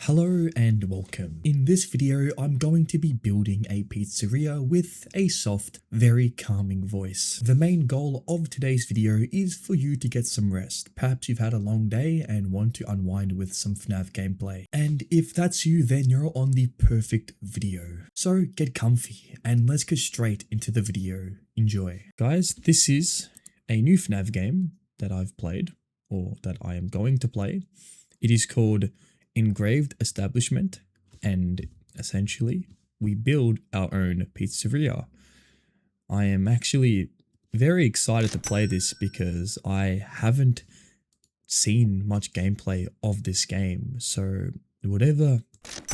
Hello and welcome. In this video, I'm going to be building a pizzeria with a soft, very calming voice. The main goal of today's video is for you to get some rest. Perhaps you've had a long day and want to unwind with some FNAF gameplay. And if that's you, then you're on the perfect video. So get comfy and let's get straight into the video. Enjoy. Guys, this is a new FNAF game that I've played, or that I am going to play. It is called Engraved Establishment, and essentially we build our own pizzeria. I am actually very excited to play this because I haven't seen much gameplay of this game, so whatever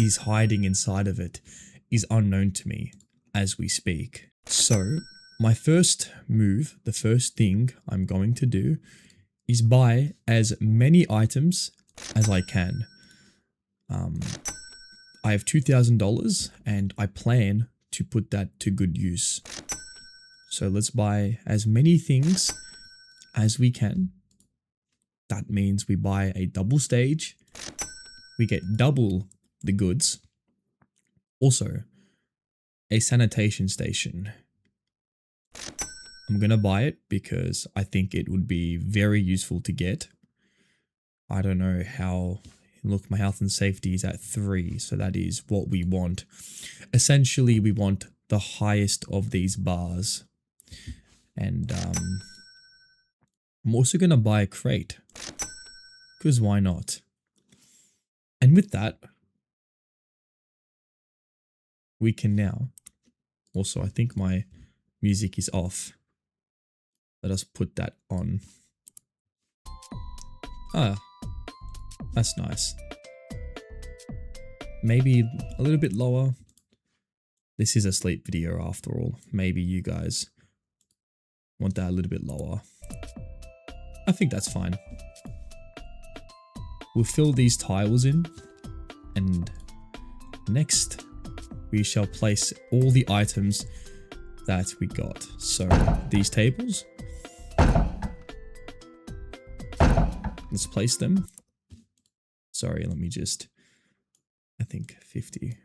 is hiding inside of it is unknown to me as we speak. So my first move, the first thing I'm going to do is buy as many items as I can. I have $2,000 and I plan to put that to good use. So let's buy as many things as we can. That means we buy a double stage. We get double the goods. Also, a sanitation station. I'm gonna buy it because I think it would be very useful to get. I don't know how... Look, my health and safety is at 3, so that is what we want. Essentially, we want the highest of these bars. And I'm also going to buy a crate, because why not? And with that, we can now... Also, I think my music is off. Let us put that on. Ah. That's nice. Maybe a little bit lower. This is a sleep video after all. Maybe you guys want that a little bit lower. I think that's fine. We'll fill these tiles in, and next we shall place all the items that we got. So these tables, let's place them. Sorry, let me just, I think 50.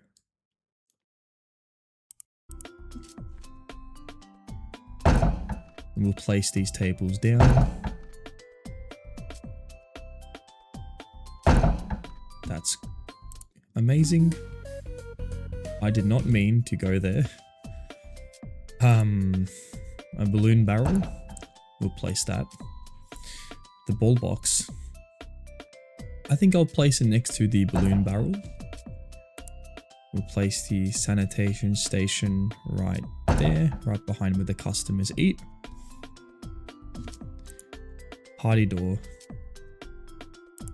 And we'll place these tables down. That's amazing. I did not mean to go there. A balloon barrel. We'll place that. The ball box. I think I'll place it next to the balloon barrel. We'll place the sanitation station right there, right behind where the customers eat. Party door.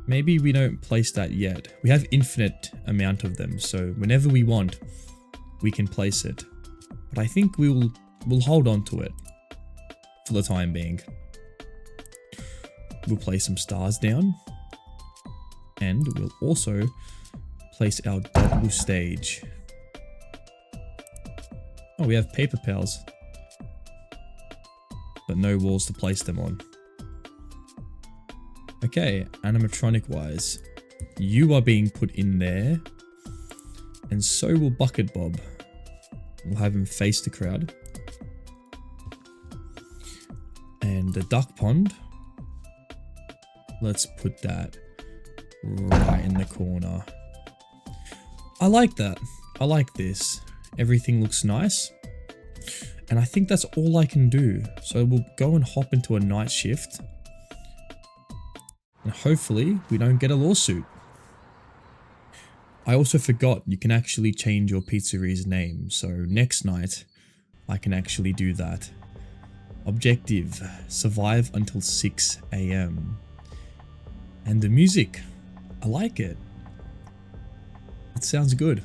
Maybe we don't place that yet. We have infinite amount of them, so whenever we want, we can place it. But I think we'll hold on to it for the time being. We'll place some stars down. And we'll also place our double stage. Oh, we have paper pals, but no walls to place them on. Okay, animatronic wise, you are being put in there, and so will Bucket Bob. We'll have him face the crowd. And the duck pond, let's put that right in the corner. I like that. I like this. Everything looks nice. And I think that's all I can do. So we'll go and hop into a night shift. And hopefully we don't get a lawsuit. I also forgot you can actually change your pizzeria's name. So next night I can actually do that. Objective: survive until 6 AM. And the music, I like it. It sounds good.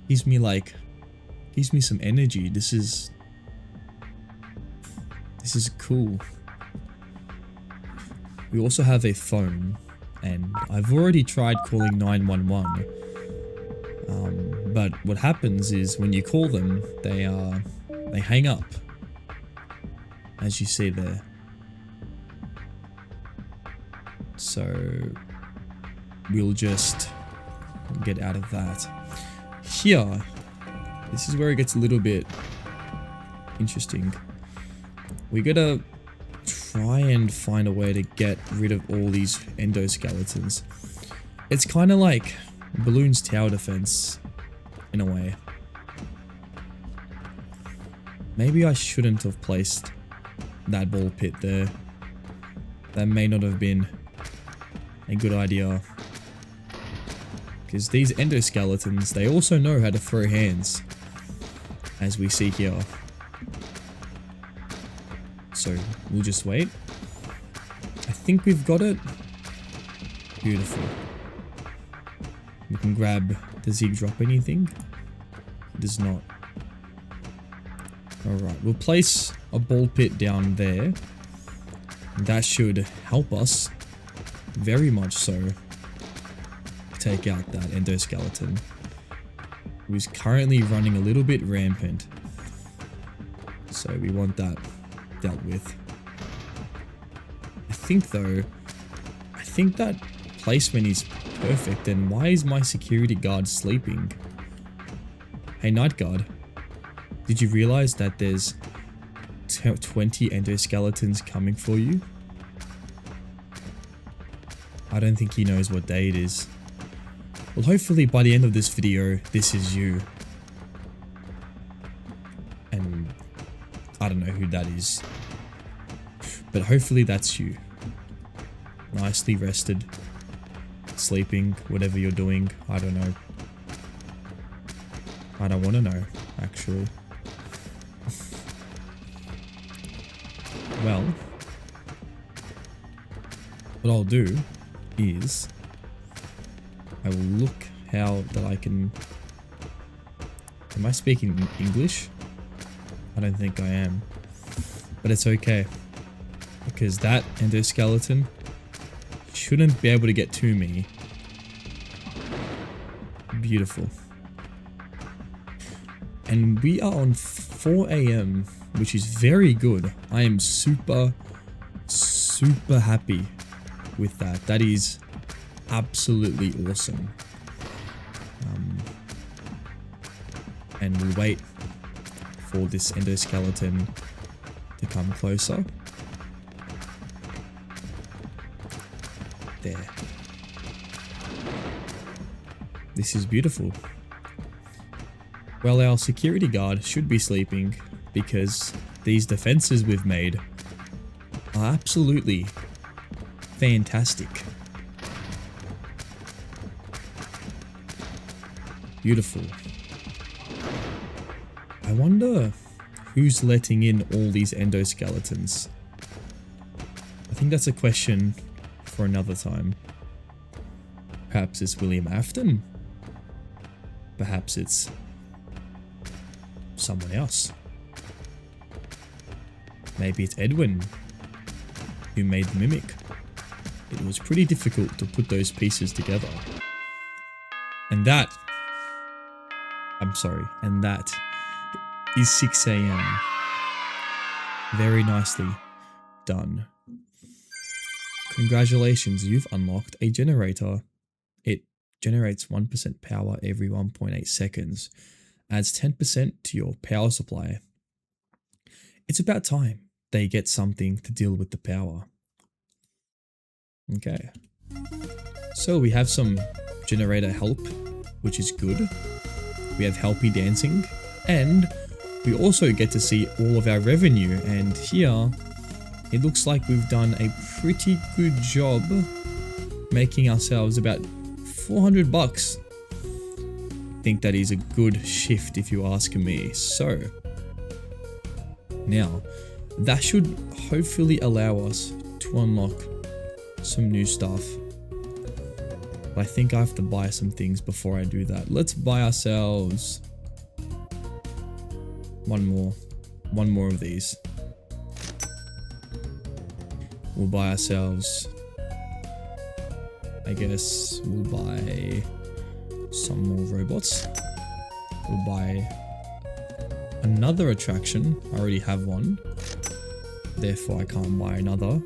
Gives me some energy. This is cool. We also have a phone, and I've already tried calling 911. But what happens is when you call them, they hang up, as you see there. So we'll just get out of that. Here, this is where it gets a little bit interesting. We gotta try and find a way to get rid of all these endoskeletons. It's kind of like Balloon's tower defense, in a way. Maybe I shouldn't have placed that ball pit there. That may not have been a good idea. Because these endoskeletons, they also know how to throw hands, as we see here. So we'll just wait. I think we've got it. Beautiful. We can grab, does he drop anything? He does not. Alright, we'll place a ball pit down there. That should help us, very much so, take out that endoskeleton, who's currently running a little bit rampant. So we want that dealt with. I think that placement is perfect. And why is my security guard sleeping? Hey, night guard, did you realize that there's 20 endoskeletons coming for you? I don't think he knows what day it is. Well, hopefully by the end of this video, this is you. And I don't know who that is, but hopefully that's you. Nicely rested, sleeping, whatever you're doing. I don't know. I don't want to know, actually. Well, what I'll do is I will look how that I can... Am I speaking English? I don't think I am. But it's okay, because that endoskeleton shouldn't be able to get to me. Beautiful. And we are on 4 AM, which is very good. I am super happy with that. That is absolutely awesome. And we'll wait for this endoskeleton to come closer. There. This is beautiful. Well, our security guard should be sleeping because these defenses we've made are absolutely fantastic. Beautiful. I wonder who's letting in all these endoskeletons. I think that's a question for another time. Perhaps it's William Afton. Perhaps it's someone else. Maybe it's Edwin who made the mimic. It was pretty difficult to put those pieces together. And that is 6 AM. Very nicely done. Congratulations, you've unlocked a generator. It generates 1% power every 1.8 seconds. Adds 10% to your power supply. It's about time they get something to deal with the power. Okay. So we have some generator help, which is good. We have Helpy dancing, and we also get to see all of our revenue, and here it looks like we've done a pretty good job making ourselves about 400 bucks. I think that is a good shift if you ask me. So now that should hopefully allow us to unlock some new stuff. But I think I have to buy some things before I do that. Let's buy ourselves one more of these. We'll buy ourselves, I guess we'll buy some more robots. We'll buy another attraction. I already have one, therefore I can't buy another.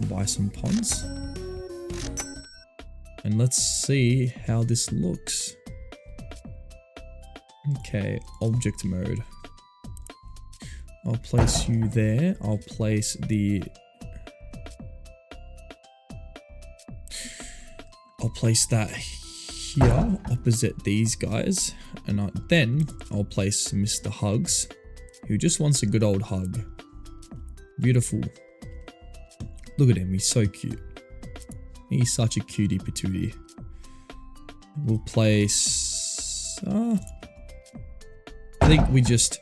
We'll buy some ponds. And let's see how this looks. Okay, object mode. I'll place you there. I'll place that here opposite these guys. And then I'll place Mr. Hugs, who just wants a good old hug. Beautiful. Look at him, he's so cute. He's such a cutie patootie. We'll place... I think we just...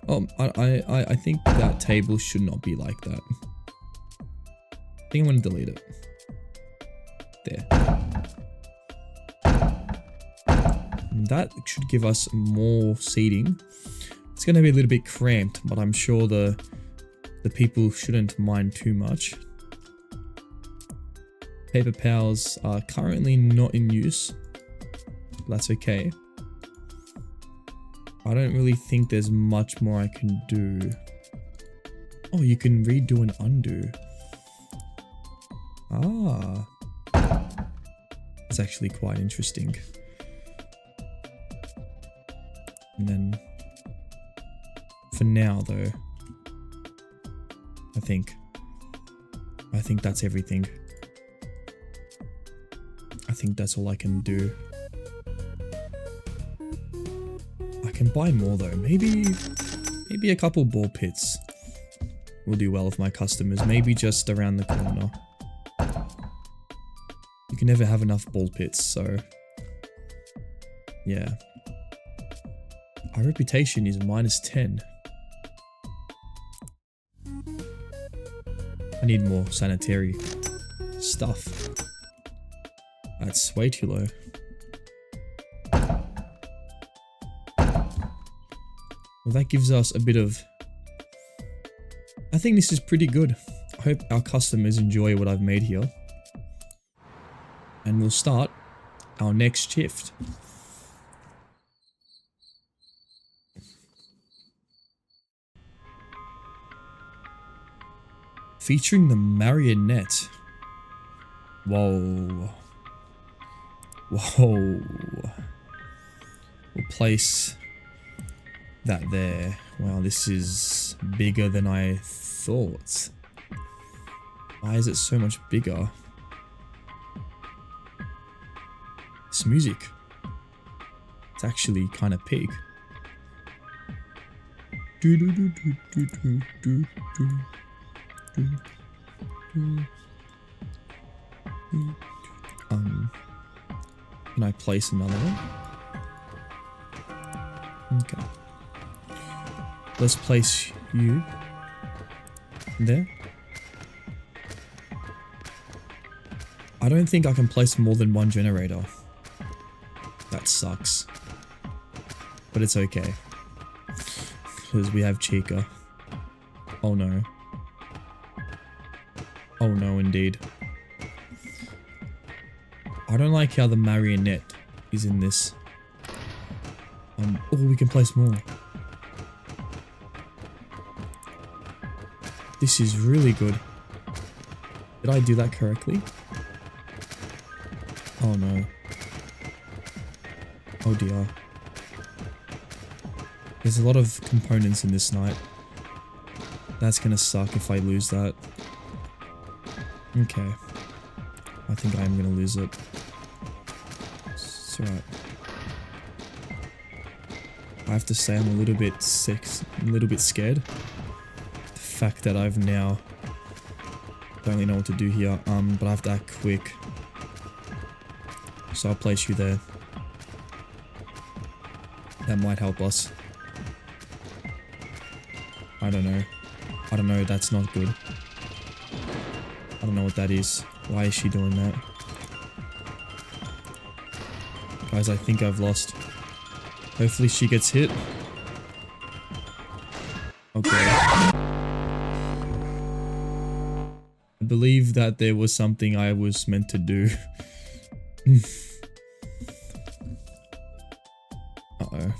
I think that table should not be like that. I think I'm going to delete it. There. And that should give us more seating. It's going to be a little bit cramped, but I'm sure the people shouldn't mind too much. Paper powers are currently not in use. That's okay. I don't really think there's much more I can do. Oh, you can redo and undo. Ah. It's actually quite interesting. And then, for now though, I think that's everything. I think that's all I can do. I can buy more though. Maybe a couple ball pits will do well with my customers. Maybe just around the corner. You can never have enough ball pits, so yeah. Our reputation is -10. I need more sanitary stuff. That's way too low. Well, that gives us a bit of... I think this is pretty good. I hope our customers enjoy what I've made here. And we'll start our next shift. Featuring the marionette. Whoa. Whoa. We'll place that there. Wow, this is bigger than I thought. Why is it so much bigger? This music. It's actually kind of big. Can I place another one? Okay. Let's place you there. I don't think I can place more than one generator. That sucks. But it's okay. Because we have Chica. Oh no. Oh no, indeed. I don't like how the marionette is in this. Oh, we can place more. This is really good. Did I do that correctly? Oh no. Oh dear. There's a lot of components in this night. That's gonna suck if I lose that. Okay. I think I am gonna lose it. It's alright. I have to say I'm a little bit scared. The fact that I've now don't really know what to do here, but I have to act quick. So I'll place you there. That might help us. I don't know. I don't know, that's not good. I don't know what that is. Why is she doing that? Guys, I think I've lost. Hopefully she gets hit. Okay. I believe that there was something I was meant to do. Uh-oh.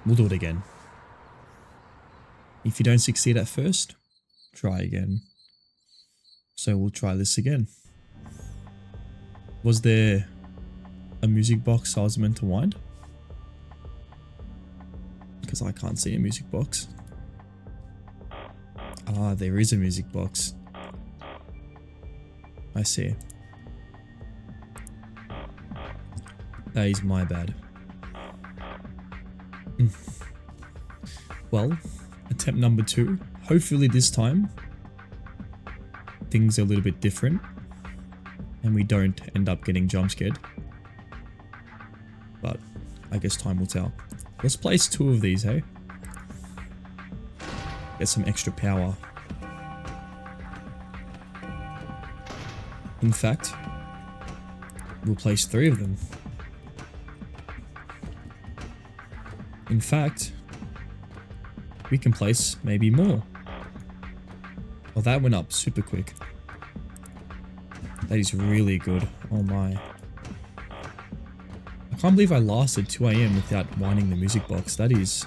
We'll do it again. If you don't succeed at first, try again. So we'll try this again. Was there a music box I was meant to wind? Because I can't see a music box. Ah, there is a music box. I see. That is my bad. Well, attempt number 2. Hopefully this time things are a little bit different and we don't end up getting jump scared. But I guess time will tell. Let's place 2 of these, hey? Get some extra power. In fact, we'll place 3 of them. In fact, we can place maybe more. Well, that went up super quick. That is really good. Oh my. I can't believe I lasted 2 AM without winding the music box. That is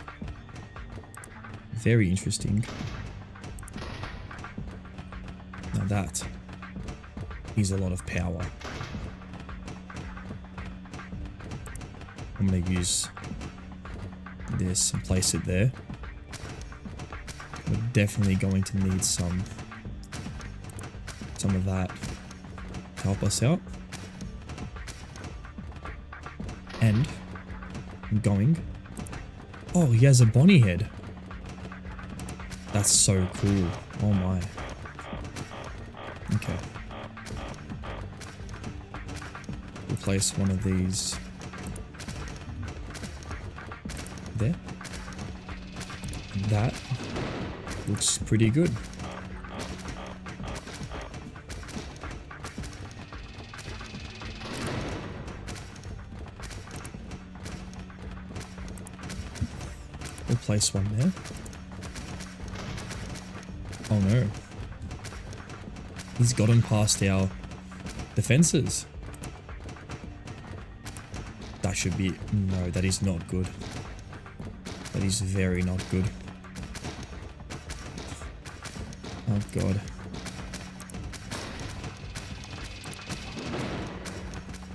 very interesting. Now that is a lot of power. I'm going to use this and place it there. We're definitely going to need some of that to help us out. And I'm going. Oh, he has a Bonnie head. That's so cool. Oh my. Okay. We'll place one of these there. That looks pretty good. We'll place one there. Oh no. He's gotten past our defenses. That should be... No, that is not good. That is very not good. Oh god.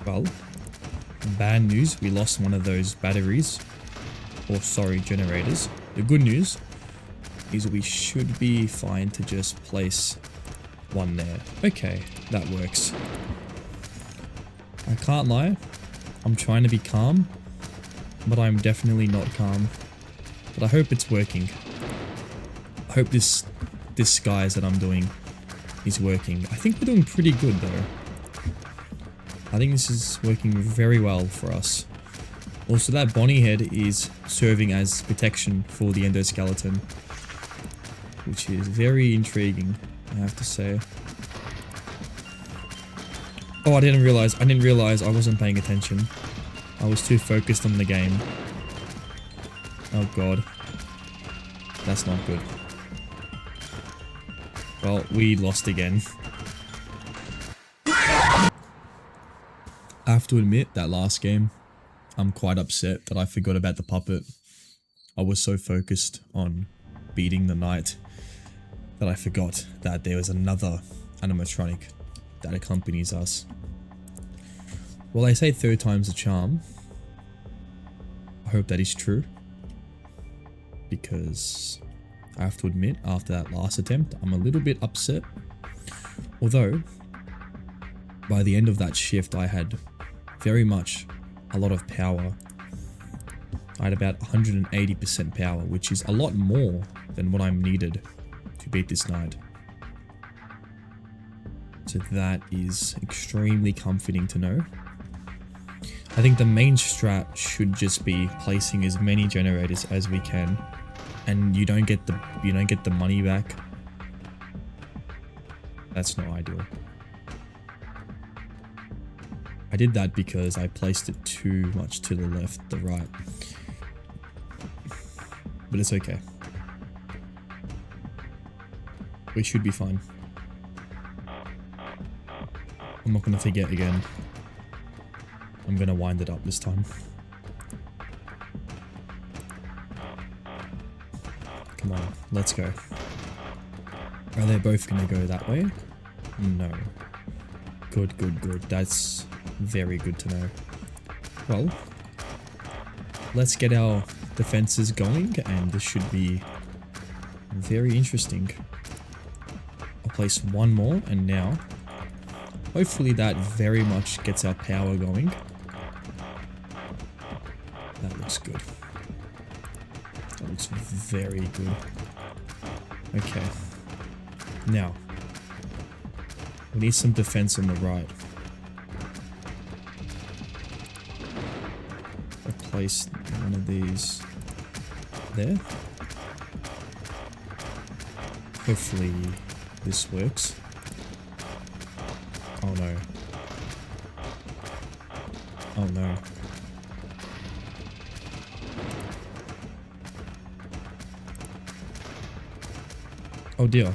Well, bad news, we lost one of those batteries. Or sorry, generators. The good news is we should be fine to just place one there. Okay, that works. I can't lie, I'm trying to be calm, but I'm definitely not calm. But I hope it's working. I hope this disguise that I'm doing is working. I think we're doing pretty good though. I think this is working very well for us. Also, that Bonnie head is serving as protection for the endoskeleton, which is very intriguing, I have to say. Oh, I didn't realize I wasn't paying attention. I was too focused on the game. Oh god. That's not good. Well, we lost again. I have to admit, that last game, I'm quite upset that I forgot about the puppet. I was so focused on beating the knight that I forgot that there was another animatronic that accompanies us. Well, they say 3rd time's a charm. I hope that is true. Because I have to admit, after that last attempt, I'm a little bit upset. Although, by the end of that shift, I had very much a lot of power. I had about 180% power, which is a lot more than what I'm needed to beat this knight. So that is extremely comforting to know. I think the main strat should just be placing as many generators as we can, and you don't get the money back. That's not ideal. I did that because I placed it too much to the left, the right. But it's okay. We should be fine. I'm not going to forget again. I'm going to wind it up this time. Come on, let's go. Are they both going to go that way? No. Good, good, good. That's very good to know. Well, let's get our defenses going, and this should be very interesting. I'll place one more, and now, hopefully that very much gets our power going. That looks good. That looks very good. Okay. Now, we need some defense on the right. I'll place one of these there. Hopefully this works. Oh no. Oh no. Oh dear.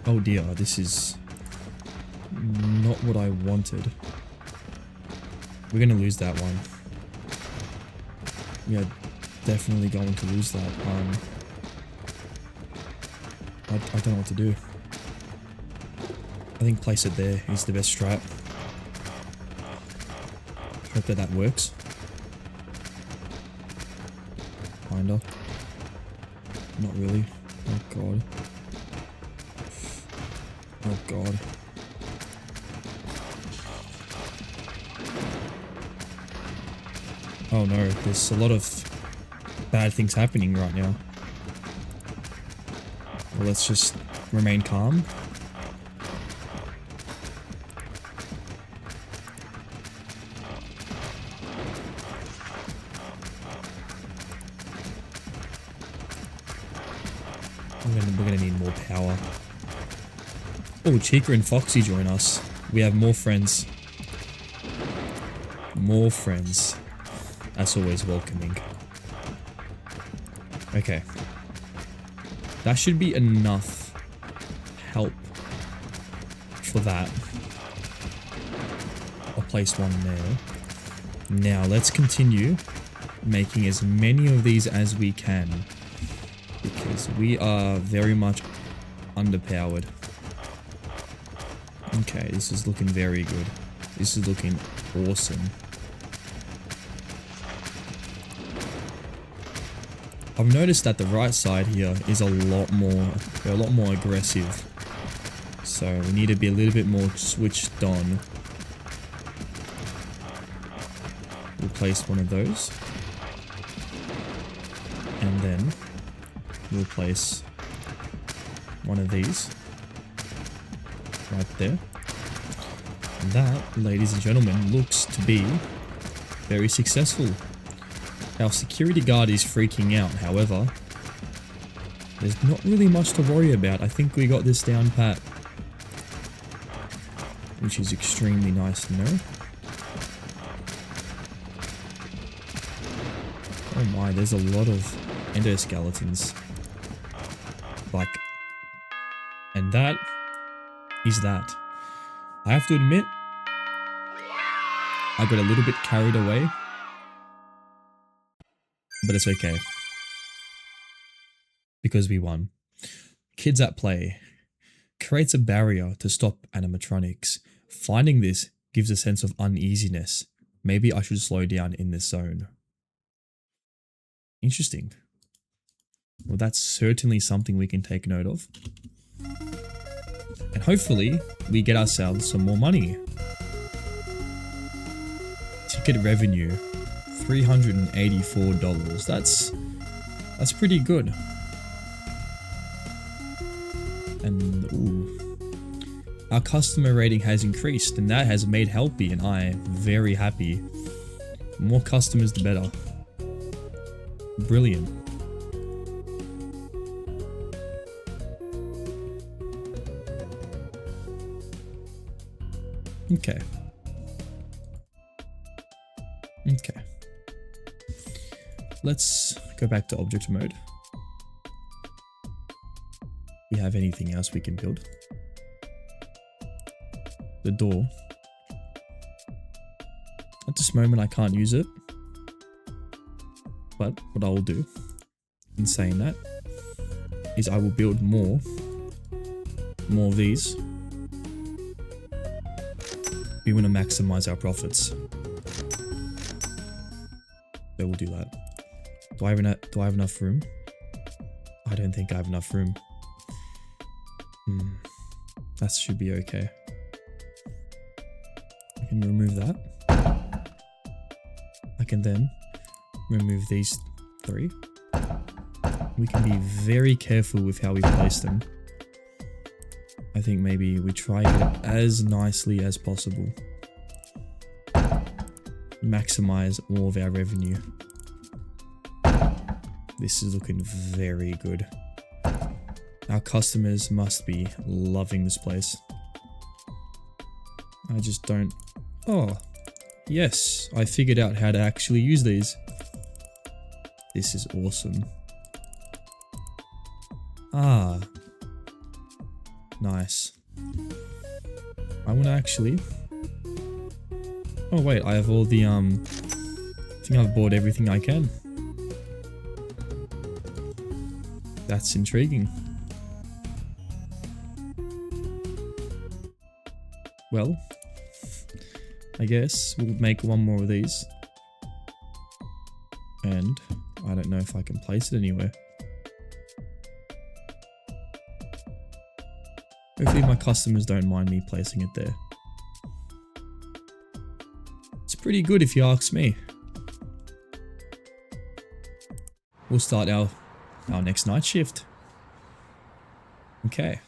Oh dear, this is not what I wanted. We're gonna lose that one. We are definitely going to lose that. I don't know what to do. I think place it there is the best strat. Hope that works. Kinda. Not really. Oh god. Oh god. Oh no, there's a lot of bad things happening right now. Well, let's just remain calm. We're gonna need more power. Oh, Chica and Foxy join us. We have more friends. More friends. That's always welcoming. Okay. That should be enough help for that. I'll place one there. Now, let's continue making as many of these as we can, because we are very much underpowered. Okay, this is looking very good. This is looking awesome. I've noticed that the right side here is they're a lot more aggressive. So we need to be a little bit more switched on. We'll place one of those. And then we'll place one of these right there. And that, ladies and gentlemen, looks to be very successful. Our security guard is freaking out, however, there's not really much to worry about. I think we got this down pat, which is extremely nice to know. Oh my, there's a lot of endoskeletons. Like, and that is that. I have to admit, I got a little bit carried away. But it's okay, because we won. Kids at Play creates a barrier to stop animatronics. Finding this gives a sense of uneasiness. Maybe I should slow down in this zone. Interesting. Well, that's certainly something we can take note of. And hopefully, we get ourselves some more money. Ticket revenue. $384. That's pretty good. And ooh, our customer rating has increased, and that has made Helpy and I very happy. More customers, the better. Brilliant. Okay. Okay. Let's go back to object mode. We have anything else we can build? The door. At this moment I can't use it. But what I will do, in saying that, is I will build more of these. We want to maximize our profits. So we'll do that. Do I have enough room? I don't think I have enough room. That should be okay. I can remove that. I can then remove these 3. We can be very careful with how we place them. I think maybe we try it as nicely as possible. Maximize all of our revenue. This is looking very good. Our customers must be loving this place. I just don't... Oh, yes, I figured out how to actually use these. This is awesome. Ah. Nice. I want to actually... Oh wait, I have all the I think I've bought everything I can. That's intriguing. Well, I guess we'll make one more of these. And I don't know if I can place it anywhere. Hopefully my customers don't mind me placing it there. It's pretty good if you ask me. We'll start our next night shift. Okay.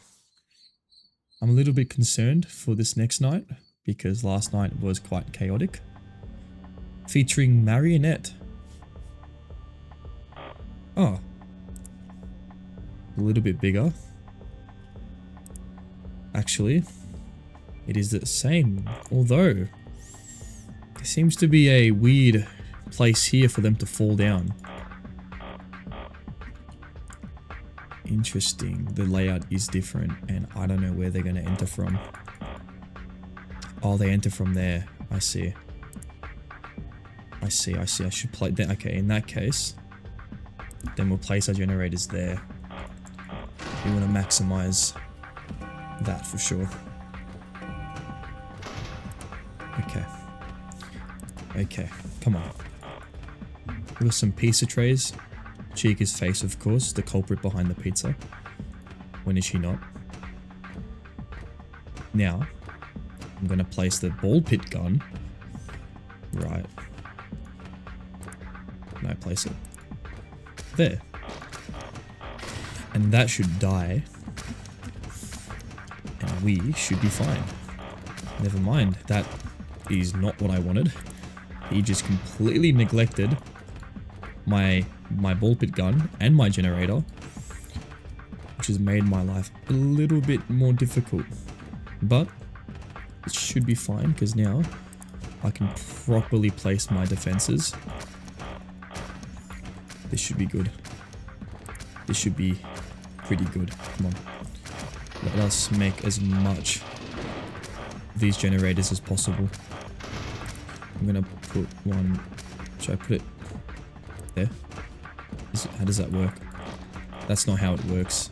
I'm a little bit concerned for this next night because last night was quite chaotic. Featuring Marionette. Oh. A little bit bigger. Actually, it is the same, although there seems to be a weird place here for them to fall down. Interesting, the layout is different and I don't know where they're going to enter from. Oh, they enter from there. I see. I should play that. Okay, in that case, then we'll place our generators there. We want to maximize that for sure. Okay, come on. We've got some pizza trays. Chica's face, of course, the culprit behind the pizza. When is she not? Now, I'm gonna place the ball pit gun. Right. No, place it there. And that should die. And we should be fine. Never mind, that is not what I wanted. He just completely neglected my ball pit gun and my generator, which has made my life a little bit more difficult. But it should be fine because now I can properly place my defenses. This should be good. This should be pretty good. Come on. Let us make as much of these generators as possible. I'm gonna put one... Should I put it there? How does that work? That's not how it works.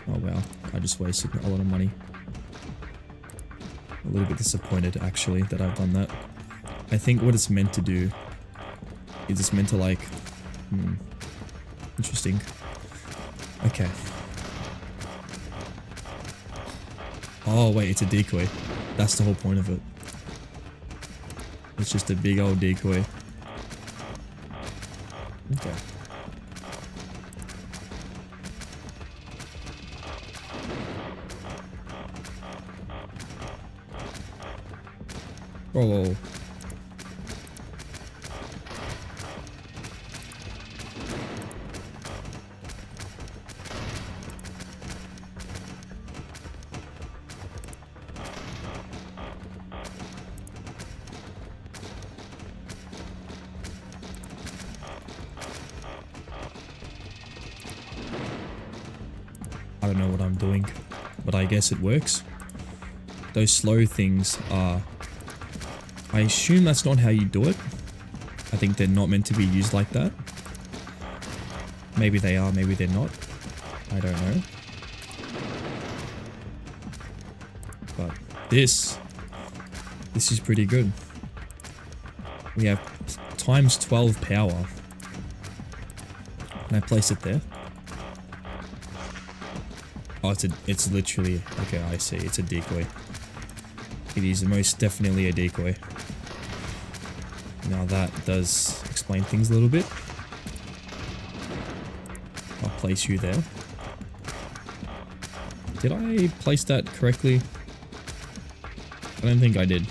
Oh wow, I just wasted a lot of money. A little bit disappointed actually that I've done that. I think what it's meant to do is it's meant to like... Interesting. Okay. Oh wait, it's a decoy. That's the whole point of it. It's just a big old decoy. Okay. Oh. I don't know what I'm doing, but I guess it works. Those slow things are... I assume that's not how you do it. I think they're not meant to be used like that. Maybe they are, maybe they're not. I don't know. But this is pretty good. We have times 12 power. Can I place it there? Oh, it's literally, okay, I see, it's a decoy. It is most definitely a decoy. Now that does explain things a little bit. I'll place you there. Did I place that correctly? I don't think I did.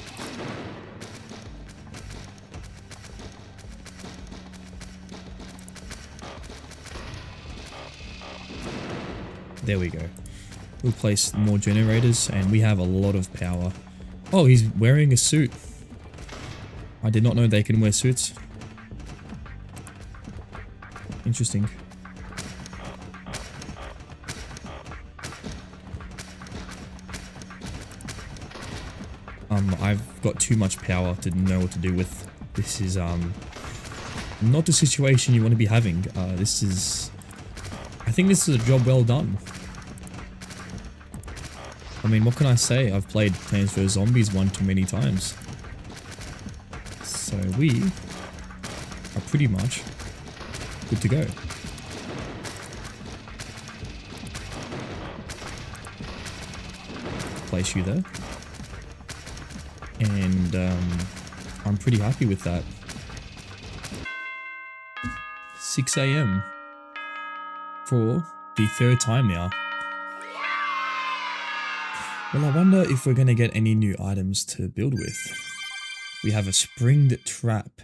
There we go. We'll place more generators and we have a lot of power. Oh, he's wearing a suit. I did not know they can wear suits. Interesting. I've got too much power to know what to do with. This is not the situation you want to be having. I think this is a job well done. I mean, what can I say? I've played Plants vs Zombies one too many times. So we are pretty much good to go. Place you there. And I'm pretty happy with that. 6 AM for the third time now. Well, I wonder if we're going to get any new items to build with. We have a springed trap.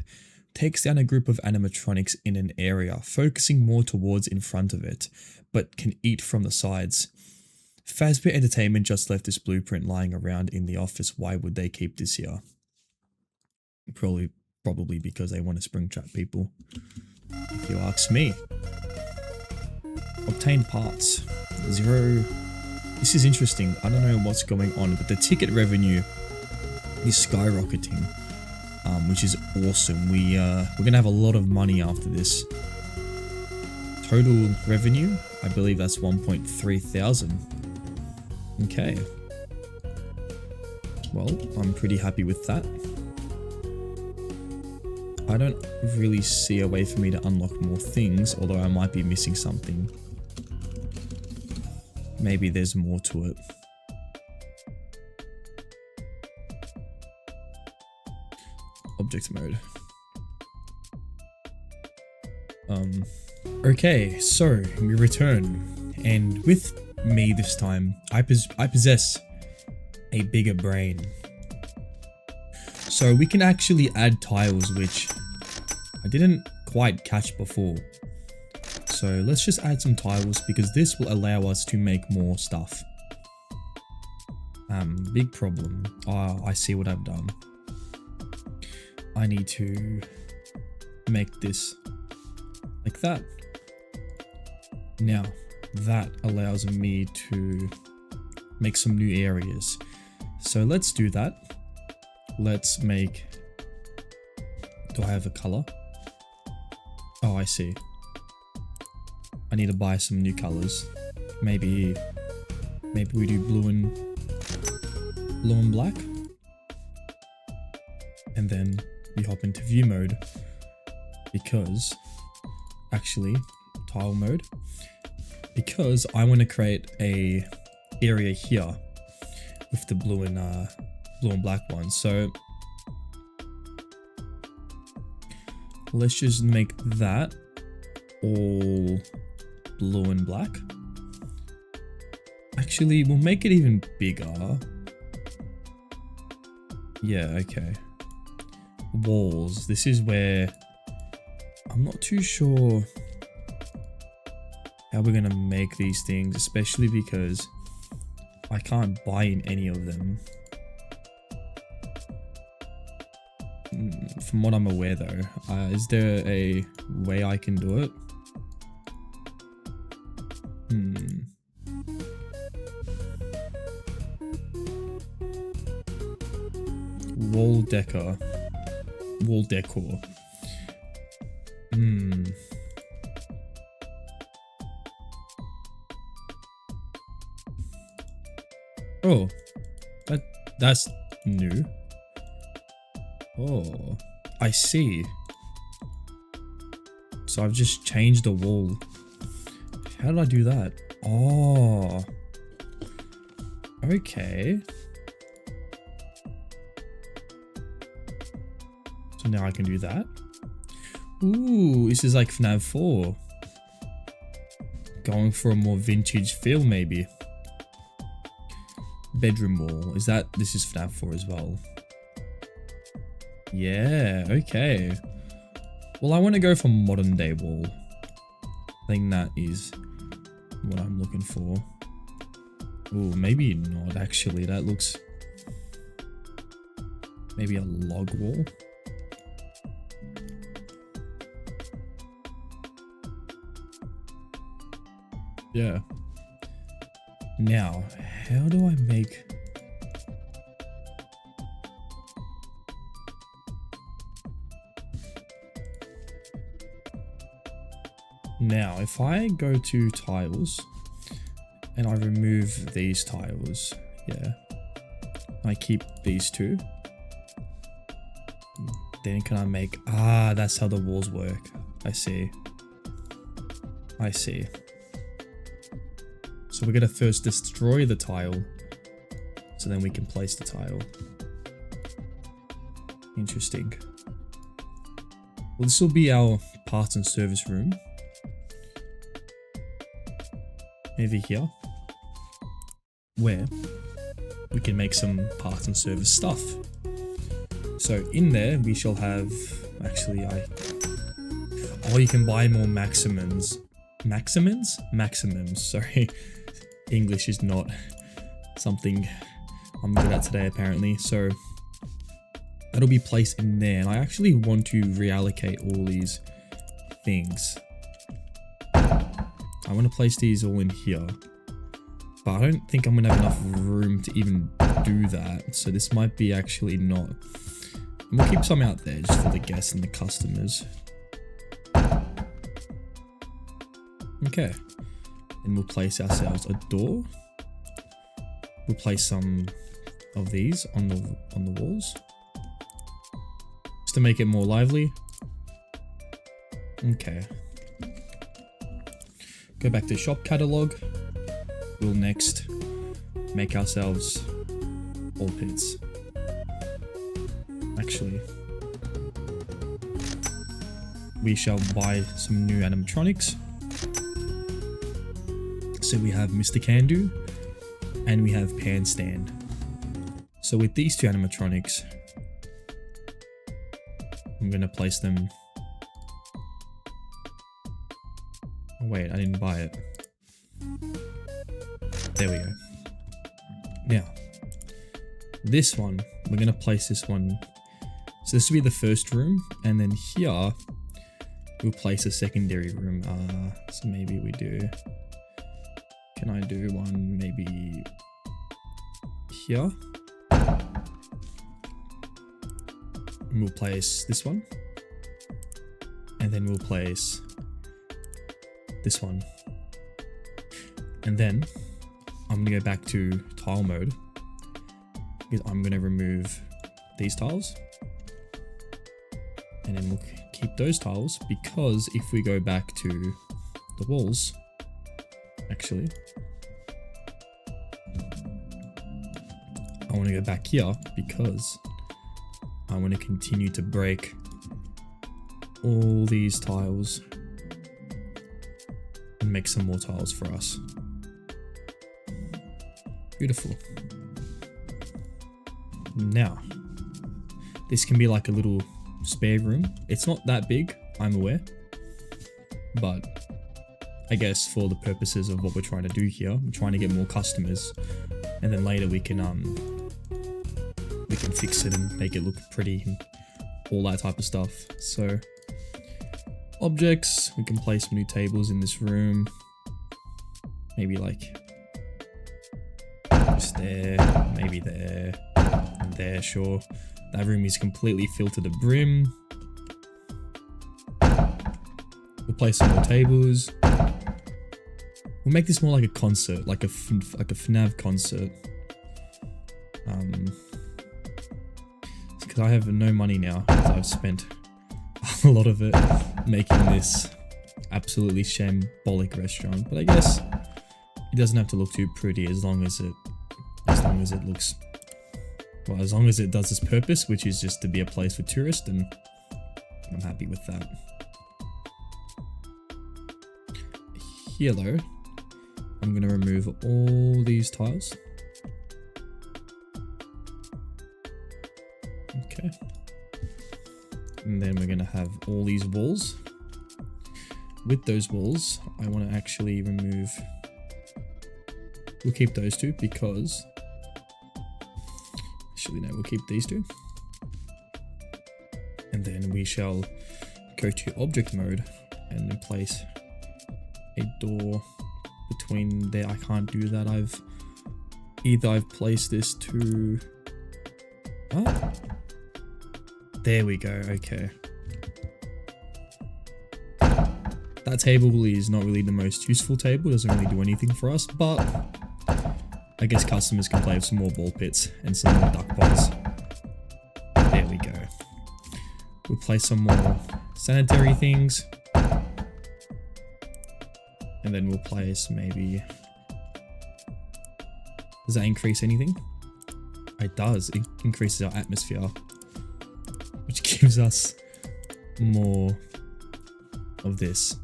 Takes down a group of animatronics in an area, focusing more towards in front of it, but can eat from the sides. Fazbear Entertainment just left this blueprint lying around in the office. Why would they keep this here? Probably because they want to spring trap people. If you ask me. Obtain parts. 0. This is interesting. I don't know what's going on, but the ticket revenue is skyrocketing, which is awesome. We're gonna have a lot of money after this. Total revenue, I believe that's 1.3 thousand. Okay. Well, I'm pretty happy with that. I don't really see a way for me to unlock more things, although I might be missing something. Maybe there's more to it. Object mode. Okay, so we return, and with me this time, I possess a bigger brain. So we can actually add tiles, which I didn't quite catch before. So let's just add some tiles because this will allow us to make more stuff. Big problem. I see what I've done. I need to make this like that. Now that allows me to make some new areas. So let's do that. Let's make, do I have a color? Oh, I see. I need to buy some new colors. Maybe we do blue and black. And then we hop into view mode because, actually, tile mode, because I want to create a area here with the blue and black one. So let's just make that all blue and black. Actually, we'll make it even bigger. Yeah, okay. Walls. This is where I'm not too sure how we're gonna make these things, especially because I can't buy in any of them. From what I'm aware though, is there a way I can do it? Wall decor. Oh, that's new. Oh, I see. So I've just changed the wall. How did I do that? Oh, okay. So now I can do that. Ooh, this is like FNAF 4. Going for a more vintage feel, maybe. Bedroom wall. This is FNAF 4 as well. Yeah, okay. Well, I want to go for modern day wall. I think that is what I'm looking for. Oh, maybe not actually. That looks... maybe a log wall. Yeah. Now, how do I make... Now, if I go to tiles and I remove these tiles, yeah, I keep these two, then can I make... Ah, that's how the walls work. I see. I see. So we're going to first destroy the tile, so then we can place the tile. Interesting. Well, this will be our parts and service room. Over here, where we can make some parts and service stuff. So in there, we shall have... Actually, Oh, you can buy more maximums. Maximums? Maximums, sorry. English is not something I'm good at today, apparently. So that'll be placed in there. And I actually want to reallocate all these things. I want to place these all in here. But I don't think I'm going to have enough room to even do that. So this might be actually not. And we'll keep some out there just for the guests and the customers. Okay. And we'll place ourselves a door. We'll place some of these on the walls. Just to make it more lively. Okay. Go back to shop catalog. We'll next make ourselves all pits. Actually, we shall buy some new animatronics. So we have Mr. Can-Do and we have Pan Stand. So with these two animatronics, I'm gonna place them. Oh wait, I didn't buy it. There we go. Now, this one, we're gonna place this one. So this will be the first room, and then here we'll place a secondary room. So maybe we do. Can I do one maybe here? And we'll place this one, and then we'll place this one, and then I'm gonna go back to tile mode because I'm gonna remove these tiles, and then we'll keep those tiles because if we go back to the walls, actually, I want to go back here because I want to continue to break all these tiles and make some more tiles for us. Beautiful. Now, this can be like a little spare room. It's not that big, I'm aware, but I guess for the purposes of what we're trying to do here, we're trying to get more customers, and then later we can fix it and make it look pretty and all that type of stuff. So objects, we can place some new tables in this room, maybe like just there, maybe there, and there, sure. That room is completely filled to the brim. We'll place some more tables. We'll make this more like a concert, like a FNAF concert. Because I have no money now, because I've spent a lot of it making this absolutely shambolic restaurant. But I guess it doesn't have to look too pretty as long as it looks, well, as long as it does its purpose, which is just to be a place for tourists, and I'm happy with that. Here though, I'm gonna remove all these tiles. Okay. And then we're gonna have all these walls. With those walls, I want to actually remove, we'll keep those two because, actually no, we'll keep these two. And then we shall go to object mode and then place a door between there. I can't do that. I've placed this to, oh, there we go. Okay. That table is not really the most useful table, doesn't really do anything for us, but I guess customers can play with some more ball pits and some more duck balls. There we go. We'll place some more sanitary things. And then we'll place maybe, does that increase anything? It does. It increases our atmosphere, which gives us more of this.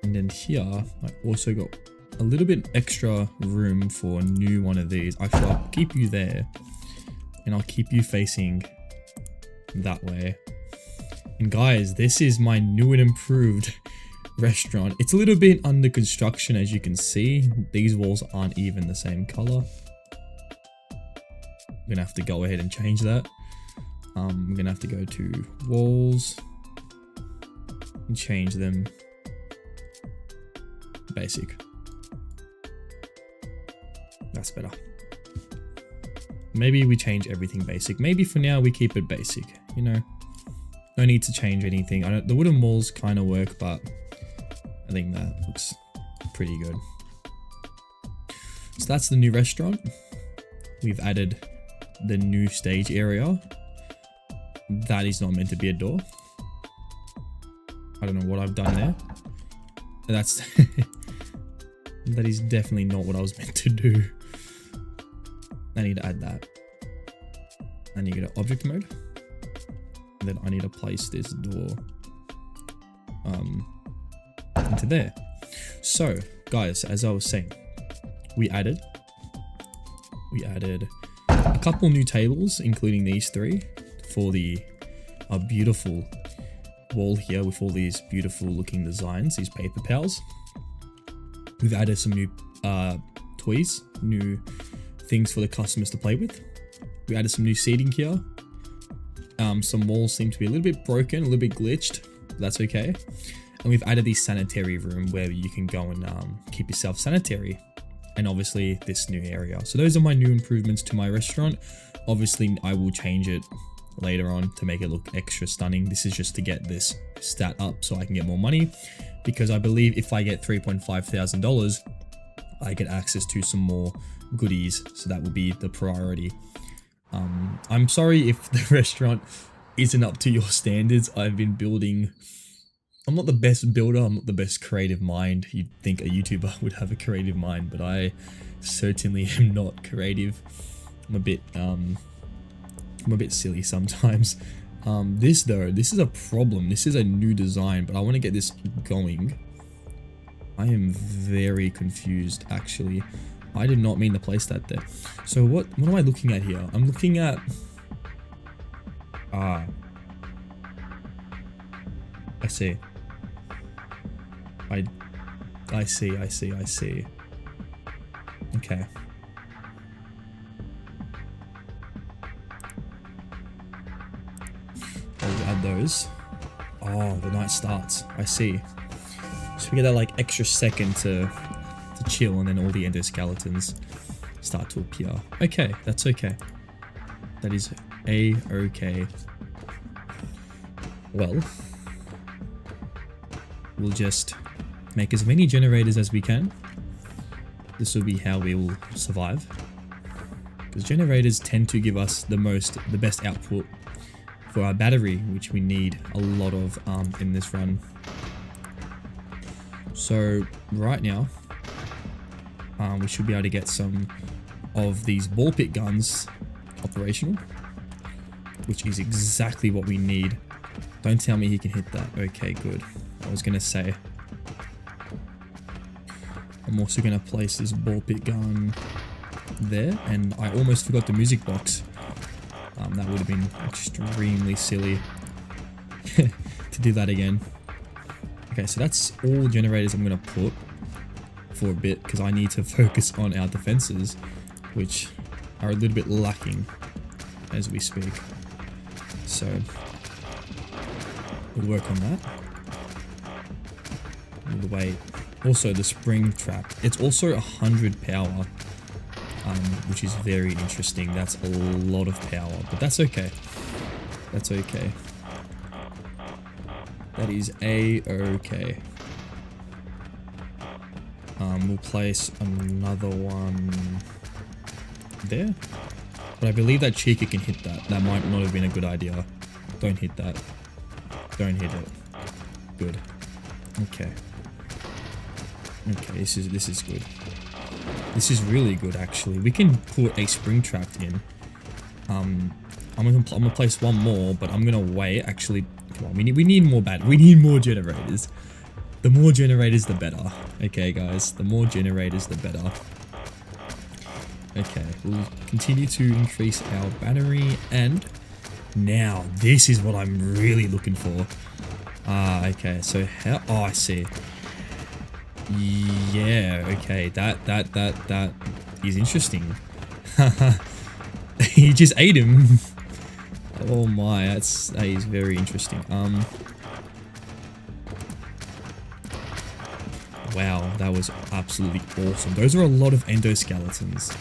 And then here, I also got a little bit extra room for a new one of these. Actually, I'll keep you there and I'll keep you facing that way. And guys, this is my new and improved restaurant. It's a little bit under construction, as you can see. These walls aren't even the same color. I'm gonna have to go ahead and change that. I'm gonna have to go to walls and change them basic. That's better. Maybe we change everything basic. Maybe for now we keep it basic, you know. No need to change anything. The wooden walls kind of work, but I think that looks pretty good. So that's the new restaurant. We've added the new stage area. That is not meant to be a door. I don't know what I've done there. That's that is definitely not what I was meant to do. I need to add that. I need to go to object mode. And then I need to place this door into there. So guys, as I was saying, we added a couple new tables, including these three, for the beautiful wall here with all these beautiful looking designs, these paper pals. We've added some new toys, new things for the customers to play with. We added some new seating here. Some walls seem to be a little bit broken, a little bit glitched, but that's okay. And we've added this sanitary room where you can go and keep yourself sanitary. And obviously this new area. So those are my new improvements to my restaurant. Obviously I will change it later on to make it look extra stunning. This is just to get this stat up so I can get more money, because I believe if I get $3,500, I get access to some more goodies. So that would be the priority. I'm sorry if the restaurant isn't up to your standards. I've been building, I'm not the best builder, I'm not the best creative mind. You'd think a YouTuber would have a creative mind, but I certainly am not creative. I'm a bit silly sometimes. This though, this is a problem. This is a new design, but I want to get this going. I am very confused actually. I did not mean to place that there. So what am I looking at here? I'm looking at I see. I see. Okay. I'll add those. Oh, the night starts. I see. So we get that like extra second to chill, and then all the endoskeletons start to appear. Okay, that's okay. That is a-okay. Well, we'll just make as many generators as we can. This will be how we will survive. because generators tend to give us the best output for our battery, which we need a lot of in this run. So right now, we should be able to get some of these ball pit guns operational, which is exactly what we need. Don't tell me he can hit that. Okay, good. I was gonna say. I'm also gonna place this ball pit gun there, and I almost forgot the music box. That would have been extremely silly to do that again. Okay, so that's all generators I'm gonna put for a bit, because I need to focus on our defenses, which are a little bit lacking as we speak. So we'll work on that. We'll wait. Also, the spring trap. It's also 100 power, which is very interesting. That's a lot of power, but that's okay. That's okay. That is a-okay. We'll place another one there. But I believe that Chica can hit that. That might not have been a good idea. Don't hit that. Don't hit it. Good. Okay. Okay, this is good. This is really good, actually. We can put a spring trap in. I'm gonna place one more, but I'm gonna wait. Actually, come on. We need more We need more generators. The more generators, the better. Okay, guys. The more generators, the better. Okay, we'll continue to increase our battery, and now this is what I'm really looking for. Okay. So how? Oh, I see. Yeah. Okay. That is interesting. He just ate him. Oh my, that is very interesting. Wow, that was absolutely awesome. Those are a lot of endoskeletons.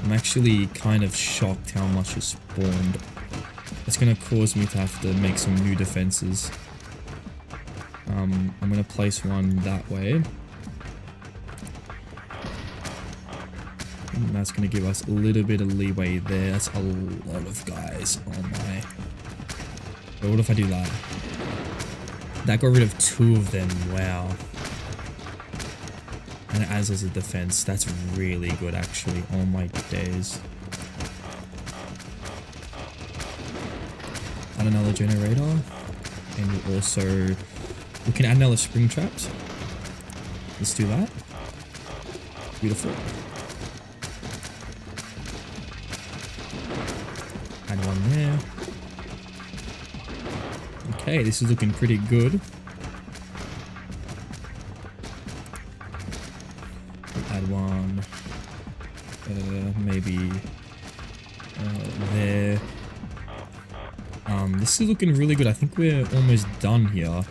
I'm actually kind of shocked how much has spawned. It's going to cause me to have to make some new defenses. I'm going to place one that way. And that's going to give us a little bit of leeway there. That's a lot of guys. Oh my. But what if I do that? That got rid of 2 of them. Wow. And it adds as a defense. That's really good, actually. Oh my days. Add another generator. And we'll also... we can add another spring traps. Let's do that. Beautiful. Add one there. Okay, this is looking pretty good. Add one, maybe there. This is looking really good. I think we're almost done here,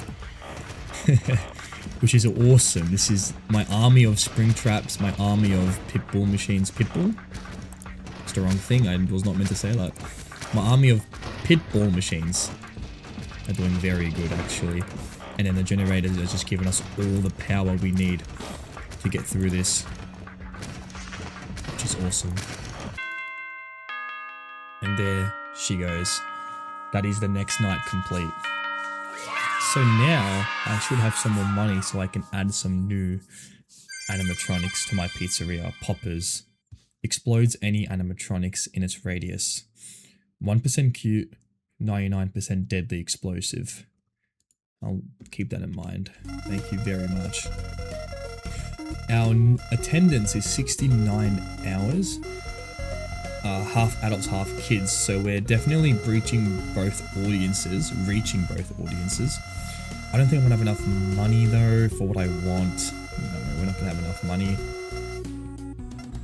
which is awesome. This is my army of spring traps, my army of pitbull machines. Pitbull? It's the wrong thing. I was not meant to say that. My army of pitbull machines are doing very good, actually. And then the generators are just giving us all the power we need to get through this, which is awesome. And there she goes. That is the next night complete. So now I should have some more money so I can add some new animatronics to my pizzeria. Poppers. Explodes any animatronics in its radius. 1% cute, 99% deadly explosive. I'll keep that in mind. Thank you very much. Our attendance is 69 hours. Half adults, half kids. So we're definitely reaching both audiences. I don't think I'm gonna have enough money though for what I want. No, we're not gonna have enough money.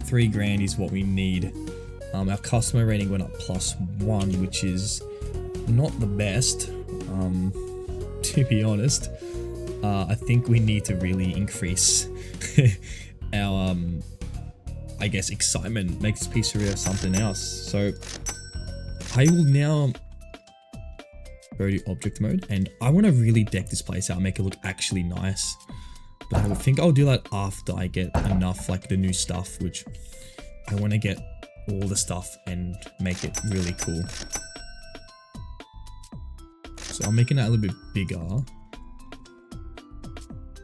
3 grand is what we need. Our customer rating went up +1, which is not the best. To be honest, I think we need to really increase our, I guess, excitement. Make this pizzeria something else. So I will now go to object mode, and I want to really deck this place out, make it look actually nice. But I think I'll do that after I get enough, like, the new stuff, which I want to get all the stuff and make it really cool. So I'm making that a little bit bigger.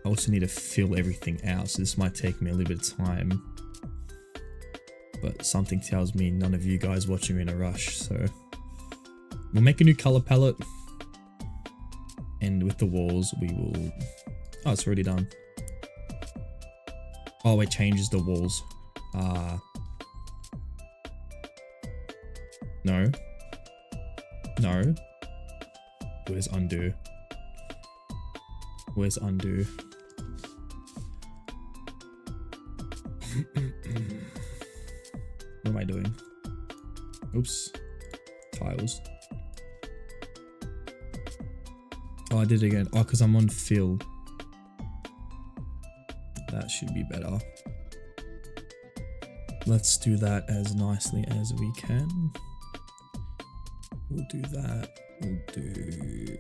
I also need to fill everything out, so this might take me a little bit of time. But something tells me none of you guys watching are in a rush, so we'll make a new color palette. And with the walls, we will... Oh, it's already done. Oh, it changes the walls. No. No. Where's undo? Where's undo? What am I doing? Oops. Tiles. Oh, I did it again. Oh, because I'm on fill. That should be better. Let's do that as nicely as we can. We'll do that. We'll do...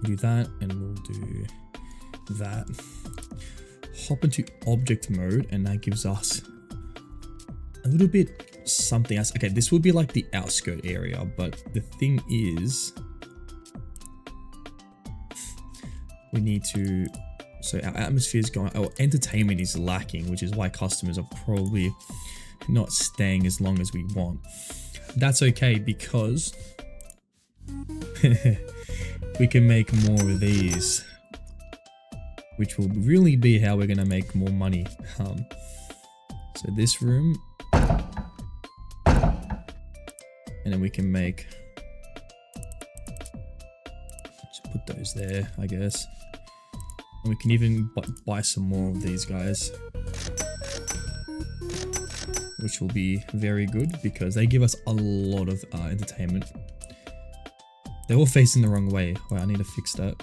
do that, and we'll do that. Hop into object mode, and that gives us a little bit something else. Okay, this will be like the outskirt area, but the thing is, we need to... So our atmosphere is going... Our entertainment is lacking, which is why customers are probably not staying as long as we want. That's okay, because we can make more of these, which will really be how we're going to make more money. So this room, and then we can make... Just put those there, I guess. And we can even buy some more of these guys, which will be very good because they give us a lot of entertainment. They're all facing the wrong way. Wait, I need to fix that.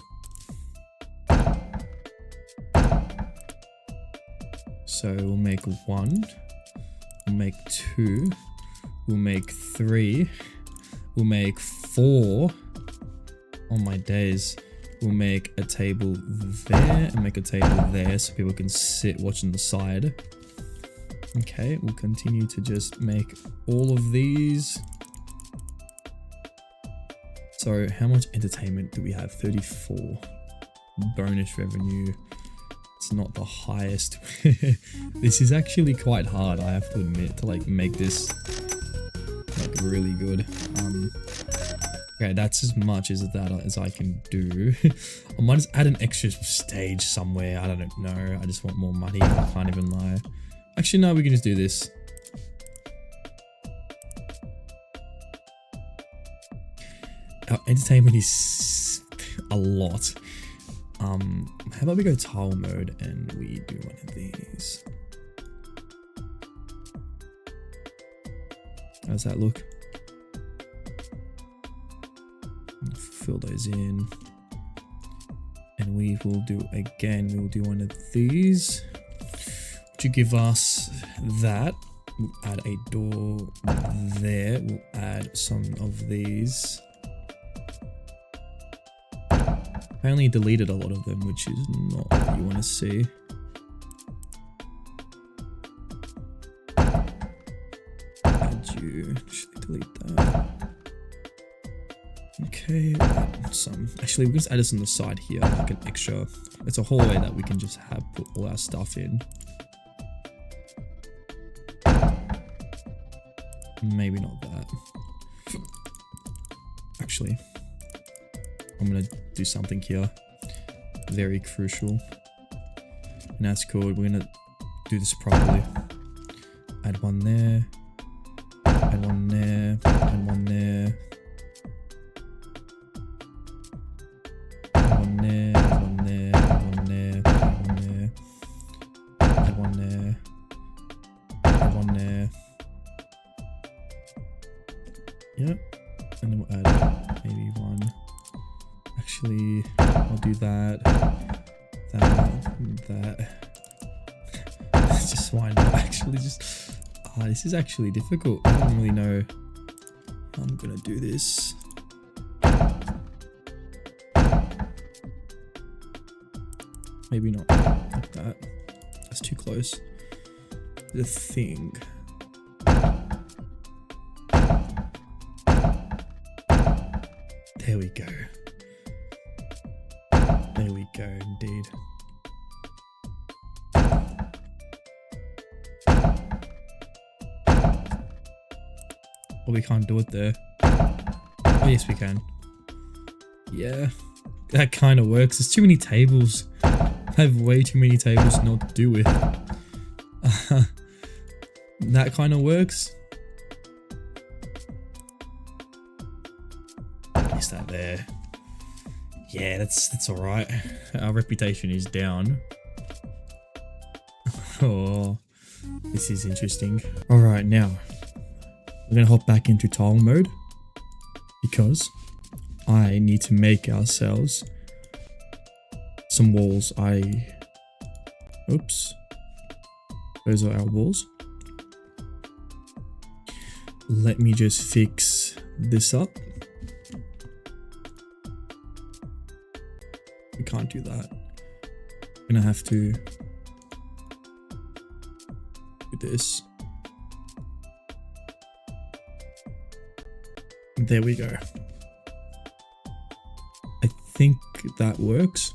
So we'll make 1, we'll make 2, we'll make 3, we'll make 4. Oh my days. We'll make a table there and make a table there so people can sit watching the side. Okay, we'll continue to just make all of these. So how much entertainment do we have? 34. Bonus revenue. It's not the highest. This is actually quite hard, I have to admit, to like make this like really good. Okay, that's as much as I can do. I might just add an extra stage somewhere. I don't know. I just want more money. I can't even lie. Actually, no, we can just do this. Our entertainment is a lot. How about we go tile mode and we do one of these? How's that look? Fill those in, and we will do again. We'll do one of these. To give us that, we'll add a door there. We'll add some of these. I only deleted a lot of them, which is not what you want to see. Add you. Should I delete that? Okay, some. Actually, we can just add this on the side here, like an extra. It's a hallway that we can just have put all our stuff in. Maybe not that. Actually, I'm gonna do something here. Very crucial. And that's called, we're gonna do this properly. Add one there. Add one there. Add one there. One there, one there, one there, one there, add one there, add one there. Yep, and then we'll add maybe one. Actually, I'll do that. Just why not? Actually, just this is actually difficult. I don't really know how I'm gonna do this. . 1, Maybe not like that. That's too close. The thing. There we go. There we go, indeed. Well, we can't do it there. Oh, yes, we can. Yeah, that kind of works. There's too many tables. I have way too many tables not to do with. That kind of works. Is that there? Yeah, that's all right. Our reputation is down. Oh, this is interesting. All right, now we're gonna hop back into tile mode because I need to make ourselves some walls. Oops. Those are our walls. Let me just fix this up. We can't do that. I'm gonna have to do this. There we go. I think that works.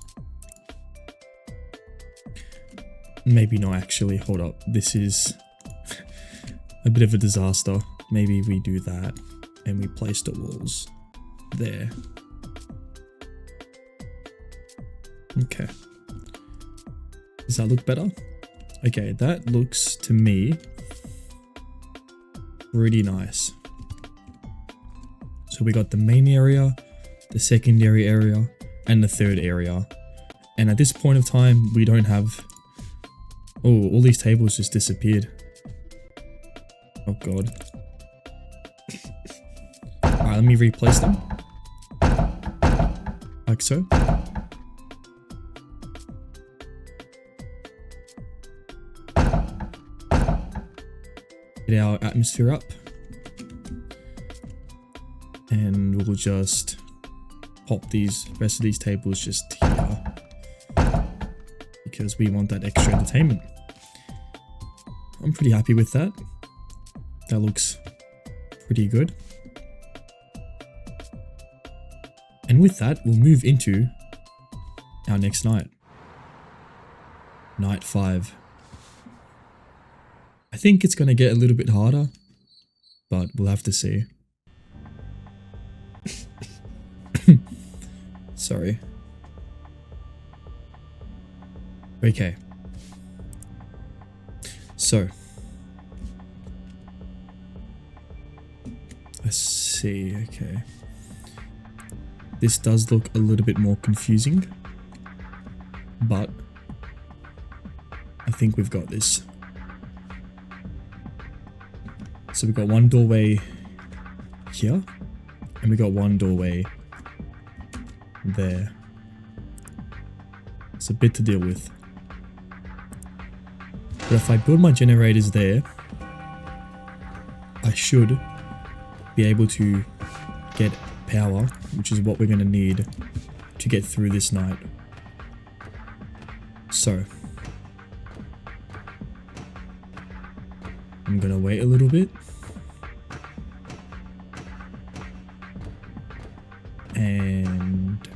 Maybe not actually. Hold up. This is a bit of a disaster. Maybe we do that and we place the walls there. Okay. Does that look better? Okay, that looks to me pretty nice. So we got the main area, the secondary area, and the third area. And at this point of time, we don't have... Oh, all these tables just disappeared. Oh god. Alright, let me replace them. Like so. Get our atmosphere up. And we'll just pop these rest of these tables just here. Because we want that extra entertainment. I'm pretty happy with that. That looks pretty good. And with that, we'll move into our next night. Night 5. I think it's going to get a little bit harder, but we'll have to see. Sorry. Okay. So. I see, okay. This does look a little bit more confusing, but I think we've got this. So we've got one doorway here, and we got one doorway there. It's a bit to deal with. But if I build my generators there, I should be able to get power, which is what we're going to need to get through this night. So, I'm going to wait a little bit. And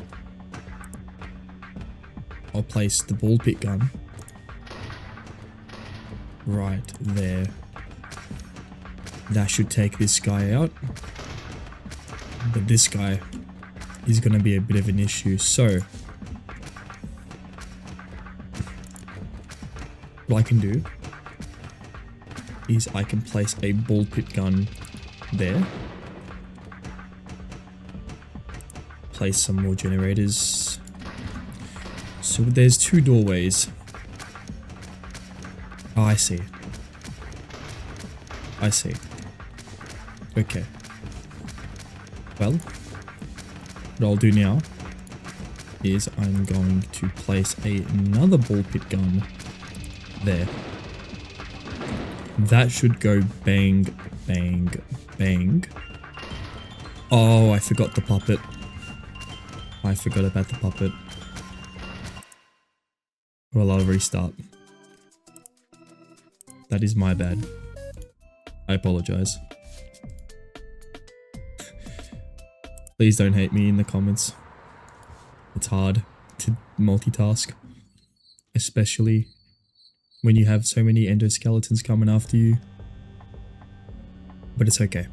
I'll place the ball pit gun right there. That should take this guy out. But this guy is going to be a bit of an issue. So, what I can do is I can place a ball pit gun there. Place some more generators. So there's two doorways. Oh, I see. I see. Okay. Well, what I'll do now is I'm going to place another ball pit gun there. That should go bang, bang, bang. Oh, I forgot the puppet. I forgot about the puppet. Well, I'll restart. That is my bad. I apologize. Please don't hate me in the comments. It's hard to multitask, especially when you have so many endoskeletons coming after you. But it's okay.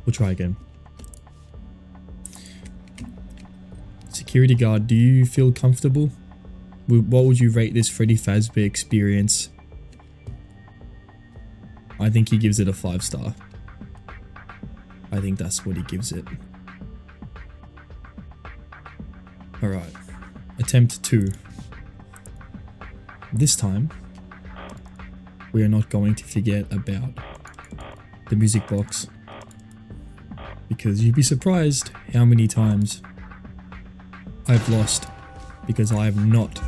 We'll try again. Security guard, do you feel comfortable? What would you rate this Freddy Fazbear experience? I think he gives it a 5-star. I think that's what he gives it. Alright. Attempt 2. This time, we are not going to forget about the music box. Because you'd be surprised how many times I've lost because I have not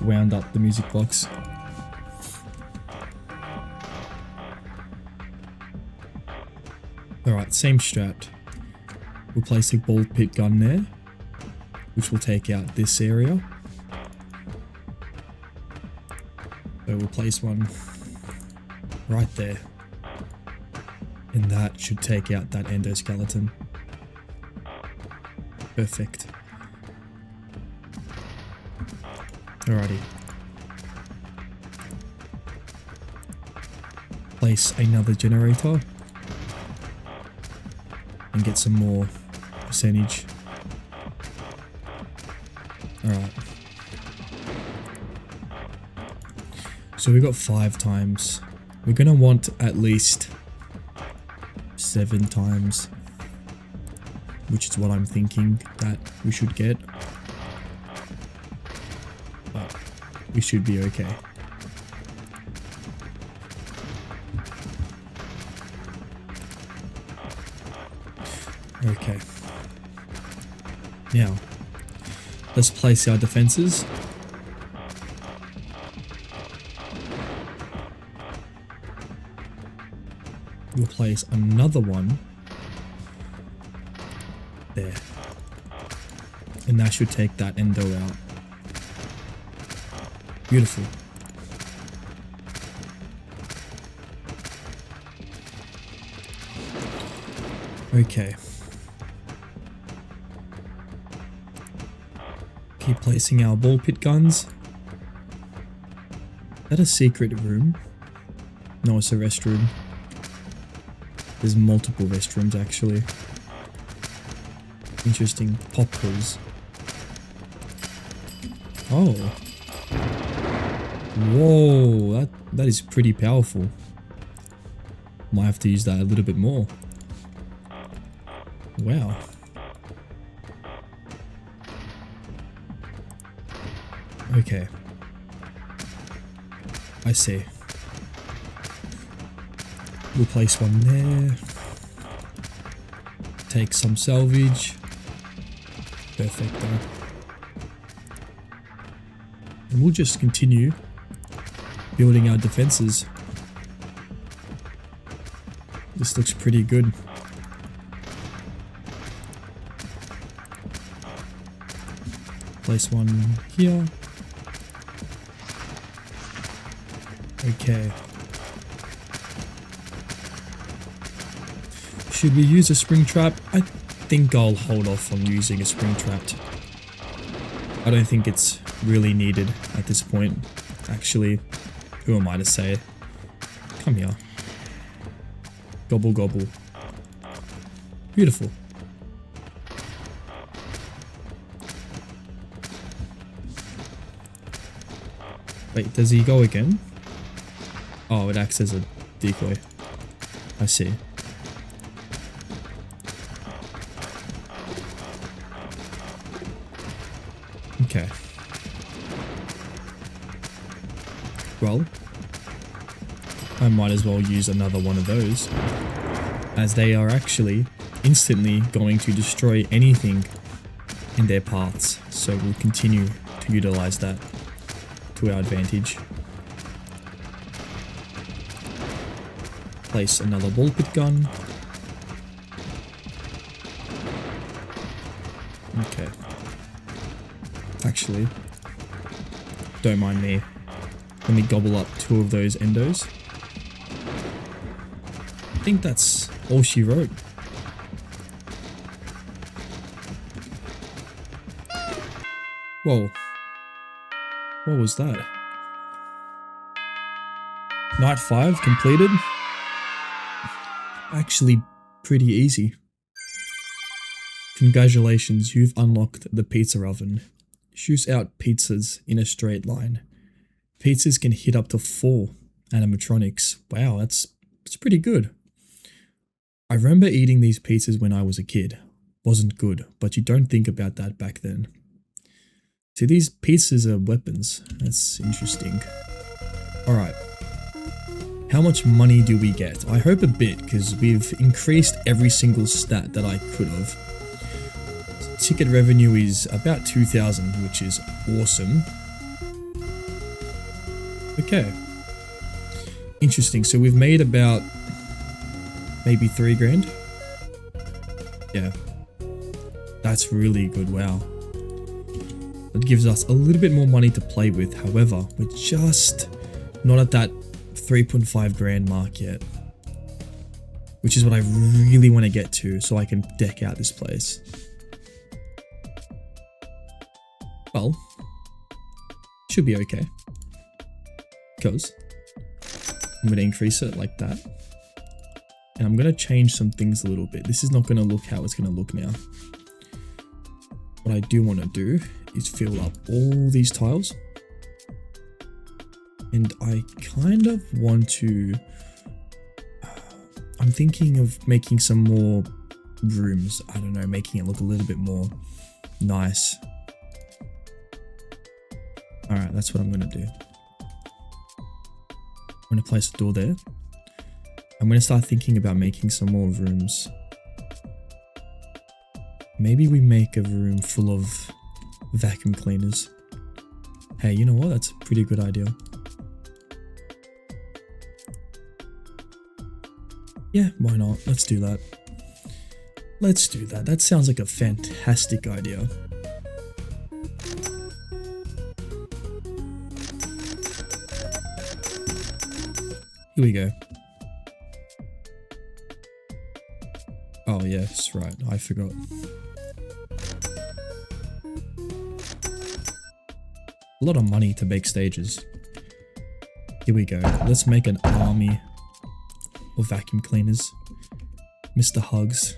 wound up the music box. Alright, same strat. We'll place a ball pit gun there, which will take out this area. So we'll place one right there. And that should take out that endoskeleton. Perfect. Alrighty. Place another generator. And get some more percentage. Alright. So we got 5 times. We're gonna want at least 7 times. Which is what I'm thinking that we should get. But we should be okay. Okay. Now, let's place our defenses. We'll place another one there. And that should take that endo out. Beautiful. Okay. Keep placing our ball pit guns. Is that a secret room? No, it's a restroom. There's multiple restrooms actually. Interesting. Pop holes. Oh. Whoa, that is pretty powerful. Might have to use that a little bit more. Wow. Okay. I see. We'll place one there. Take some salvage. Perfecto. And we'll just continue building our defenses. This looks pretty good. Place one here. Okay. Should we use a spring trap? I think I'll hold off on using a spring trap. I don't think it's really needed at this point. Actually, who am I to say? Come here. Gobble gobble. Beautiful. Wait, does he go again? Oh, it acts as a decoy. I see. Okay. Well, I might as well use another one of those, as they are actually instantly going to destroy anything in their paths, so we'll continue to utilize that to our advantage. Place another ball pit gun. Okay. Actually, Don't mind me. Let me gobble up 2 of those endos. I think that's all she wrote. Whoa. What was that? Night 5 completed. Actually, pretty easy. Congratulations, you've unlocked the pizza oven. Shoots out pizzas in a straight line. Pizzas can hit up to 4 animatronics. Wow, that's pretty good. I remember eating these pizzas when I was a kid. Wasn't good, but you don't think about that back then. See, these pizzas are weapons. That's interesting. Alright. How much money do we get? I hope a bit, because we've increased every single stat that I could have. Ticket revenue is about 2,000, which is awesome. Okay. Interesting. So we've made about maybe 3 grand. Yeah. That's really good. Wow. It gives us a little bit more money to play with. However, we're just not at that 3.5 grand mark yet, which is what I really want to get to so I can deck out this place. Well, should be okay, because I'm going to increase it like that, and I'm going to change some things a little bit. This is not going to look how it's going to look now. What I do want to do is fill up all these tiles. And I kind of want to, I'm thinking of making some more rooms. I don't know, making it look a little bit more nice. Alright, that's what I'm going to do. I'm going to place a door there. I'm going to start thinking about making some more rooms. Maybe we make a room full of vacuum cleaners. Hey, you know what? That's a pretty good idea. Yeah, why not? Let's do that. Let's do that. That sounds like a fantastic idea. Here we go. Oh yes, right. I forgot. A lot of money to make stages. Here we go. Let's make an army of vacuum cleaners. Mr. Hugs.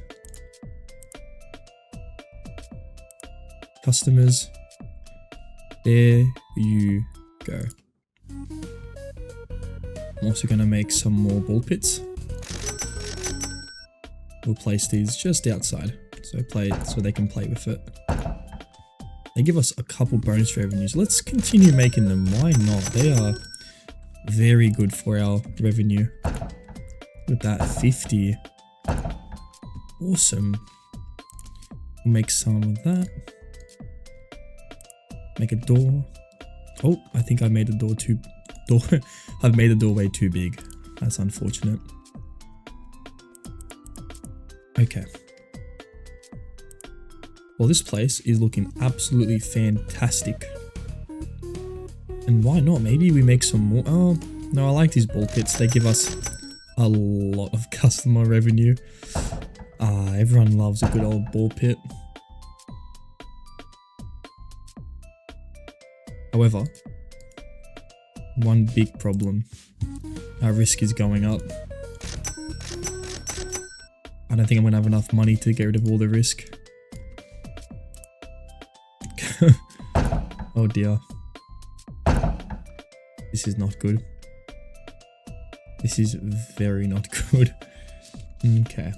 Customers. There you go. I'm also going to make some more ball pits. We'll place these just outside so they can play with it. They give us a couple bonus revenues. Let's continue making them. Why not? They are very good for our revenue. Look at that, 50. Awesome. We'll make some of that. Make a door. Oh, I think I made the door too... I've made the doorway too big. That's unfortunate. Okay. Well, this place is looking absolutely fantastic. And why not? Maybe we make some more. Oh, no, I like these ball pits. They give us a lot of customer revenue. Everyone loves a good old ball pit. However, one big problem. Our risk is going up. I don't think I'm going to have enough money to get rid of all the risk. Oh dear. This is not good. This is very not good. Okay.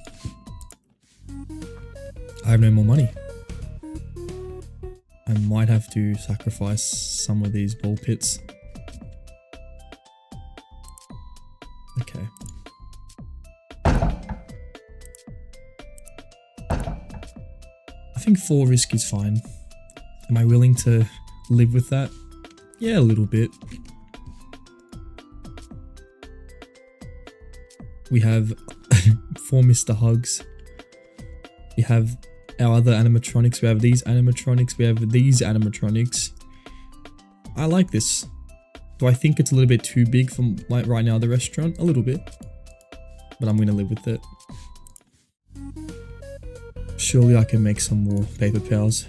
I have no more money. I might have to sacrifice some of these ball pits. Okay. I think 4 risk is fine. Am I willing to live with that? Yeah, a little bit. We have 4 Mr. Hugs. We have our other animatronics. We have these animatronics. We have these animatronics. I like this. Do I think it's a little bit too big for like right now the restaurant? A little bit. But I'm gonna live with it. Surely I can make some more paper pals.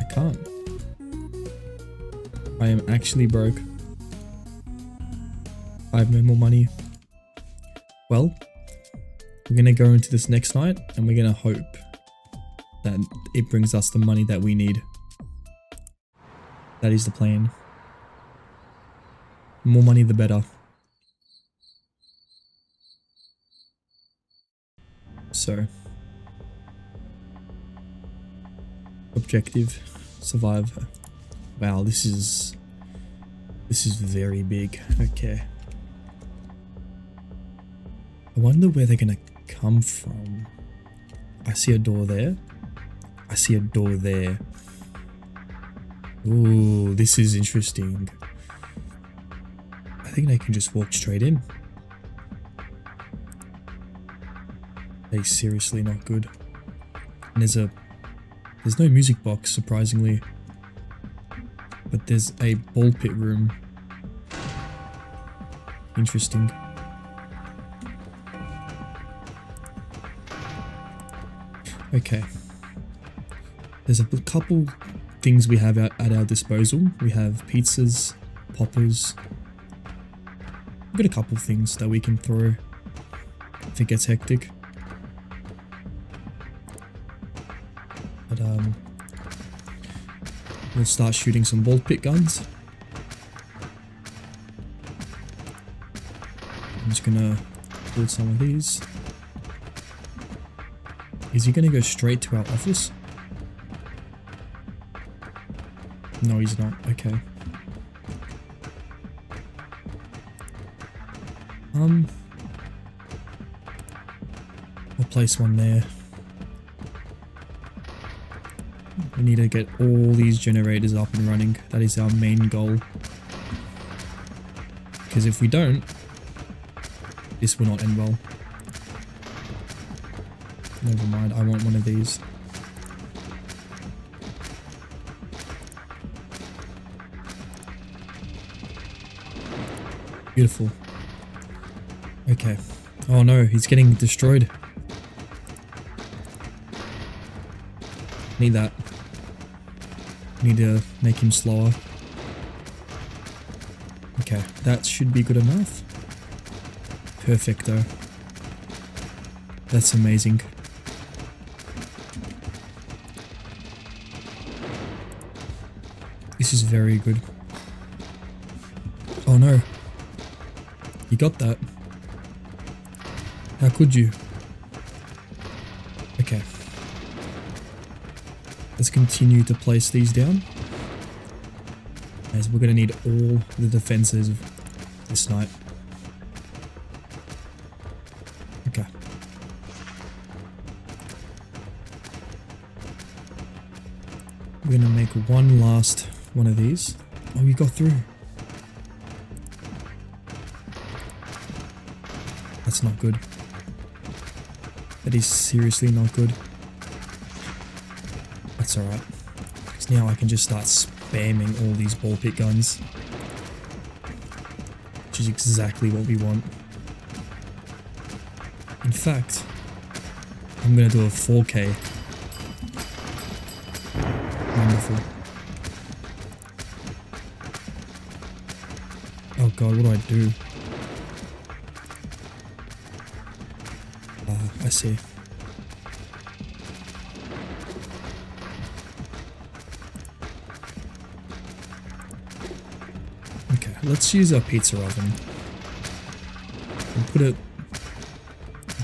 I can't. I am actually broke. I have no more money. Well, we're gonna go into this next night and we're gonna hope that it brings us the money that we need. That is the plan. The more money, the better. So, objective, survive. Wow, this is very big. Okay. I wonder where they're gonna come from. I see a door there. I see a door there. Ooh, this is interesting. I think they can just walk straight in. They seriously not good. And there's no music box, surprisingly. But there's a ball pit room. Interesting. Okay. There's a couple things we have at our disposal. We have pizzas, poppers. We've got a couple things that we can throw if it gets hectic. But we'll start shooting some ball pit guns. I'm just gonna build some of these. Is he gonna go straight to our office? No, he's not. Okay. I'll place one there. We need to get all these generators up and running. That is our main goal. Because if we don't, this will not end well. Never mind, I want one of these. Beautiful. Okay. Oh no, he's getting destroyed. Need that. Need to make him slower. Okay, that should be good enough. Perfecto. That's amazing. This is very good. Oh no. You got that. How could you? Okay. Let's continue to place these down. As we're going to need all the defenses this night. Okay. We're going to make one last one of these. Oh, we got through. That's not good. That is seriously not good. That's alright. Because now I can just start spamming all these ball pit guns. Which is exactly what we want. In fact, I'm going to do a 4K. Wonderful. Oh god, what do I do? I see. Okay, let's use our pizza oven. And put it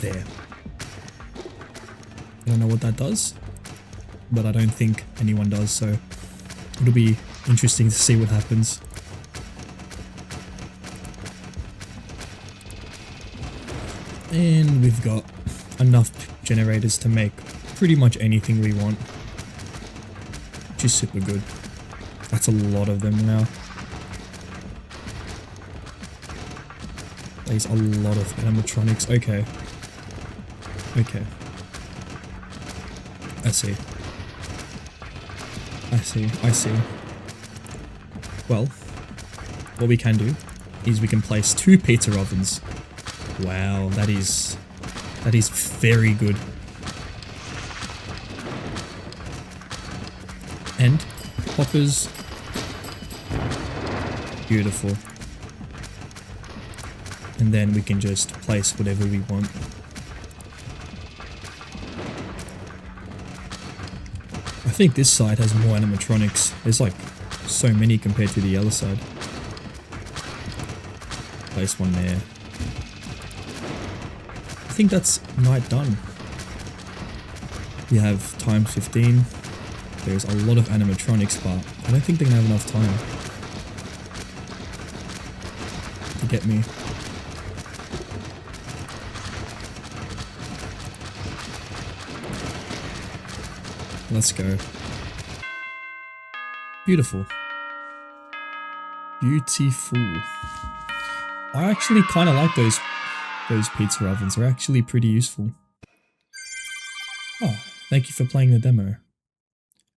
there. I don't know what that does, but I don't think anyone does, so it'll be interesting to see what happens. And we've got enough generators to make pretty much anything we want. Which is super good. That's a lot of them now. There's a lot of animatronics. Okay. Okay. I see. I see, I see. Well, what we can do is we can place 2 pizza ovens. Wow, that is very good. And hoppers. Beautiful. And then we can just place whatever we want. I think this side has more animatronics. There's like so many compared to the other side. Place one there. I think that's night done. We have times 15. There's a lot of animatronics, but I don't think they're gonna have enough time to get me. Let's go. Beautiful. Beautiful. I actually kind of like those pizza ovens. They're actually pretty useful. Oh, thank you for playing the demo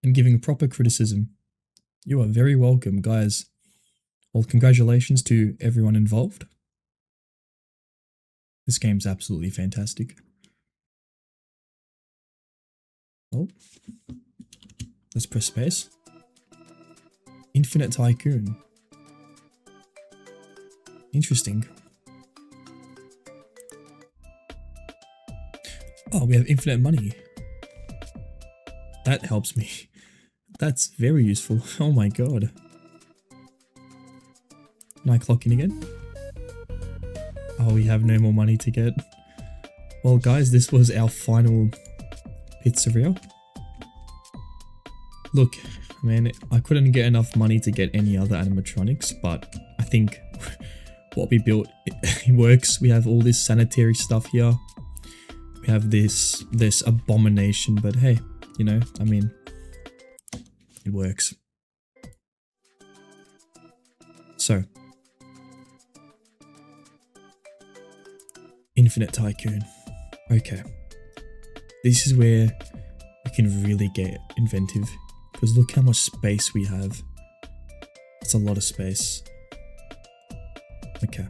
and giving proper criticism. You are very welcome, guys. Well, congratulations to everyone involved. This game's absolutely fantastic. Oh, let's press space. Infinite Tycoon. Interesting. Oh, we have infinite money. That helps me. That's very useful. Oh my god. Can I clock in again? Oh, we have no more money to get. Well, guys, this was our final pizzeria. Look, man, I couldn't get enough money to get any other animatronics, but I think what we built, it works. We have all this sanitary stuff here. We have this abomination, but hey, you know, I mean, it works. So, Infinite Tycoon. Okay. This is where we can really get inventive, because look how much space we have. It's a lot of space. Okay.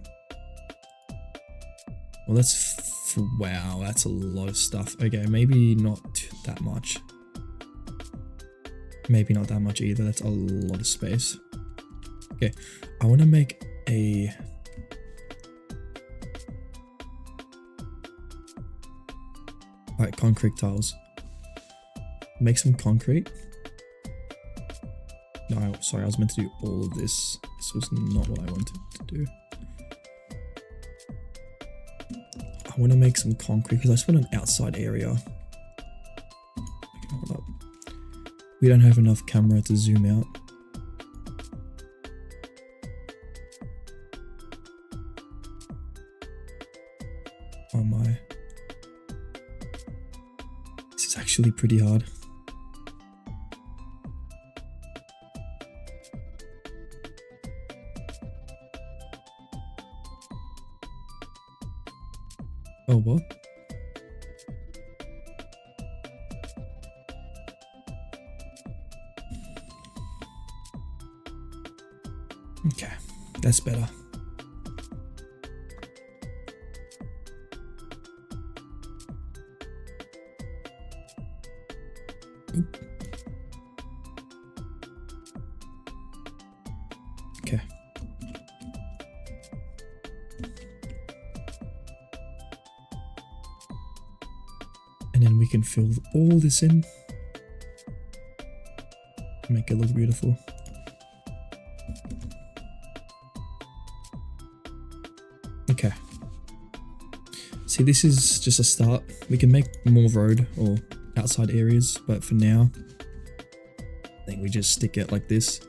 Well, wow, that's a lot of stuff. Okay, maybe not that much. Maybe not that much either. That's a lot of space. Okay, I want to make a... Alright, concrete tiles. Make some concrete. No, sorry, I was meant to do all of this. This was not what I wanted to do. I want to make some concrete because I just want an outside area. Okay, hold up. We don't have enough camera to zoom out. Oh my. This is actually pretty hard. Oh, what? Okay, that's better. Oop. Okay. And then we can fill all this in. Make it look beautiful. Okay. See, this is just a start. We can make more road or outside areas, but for now, I think we just stick it like this.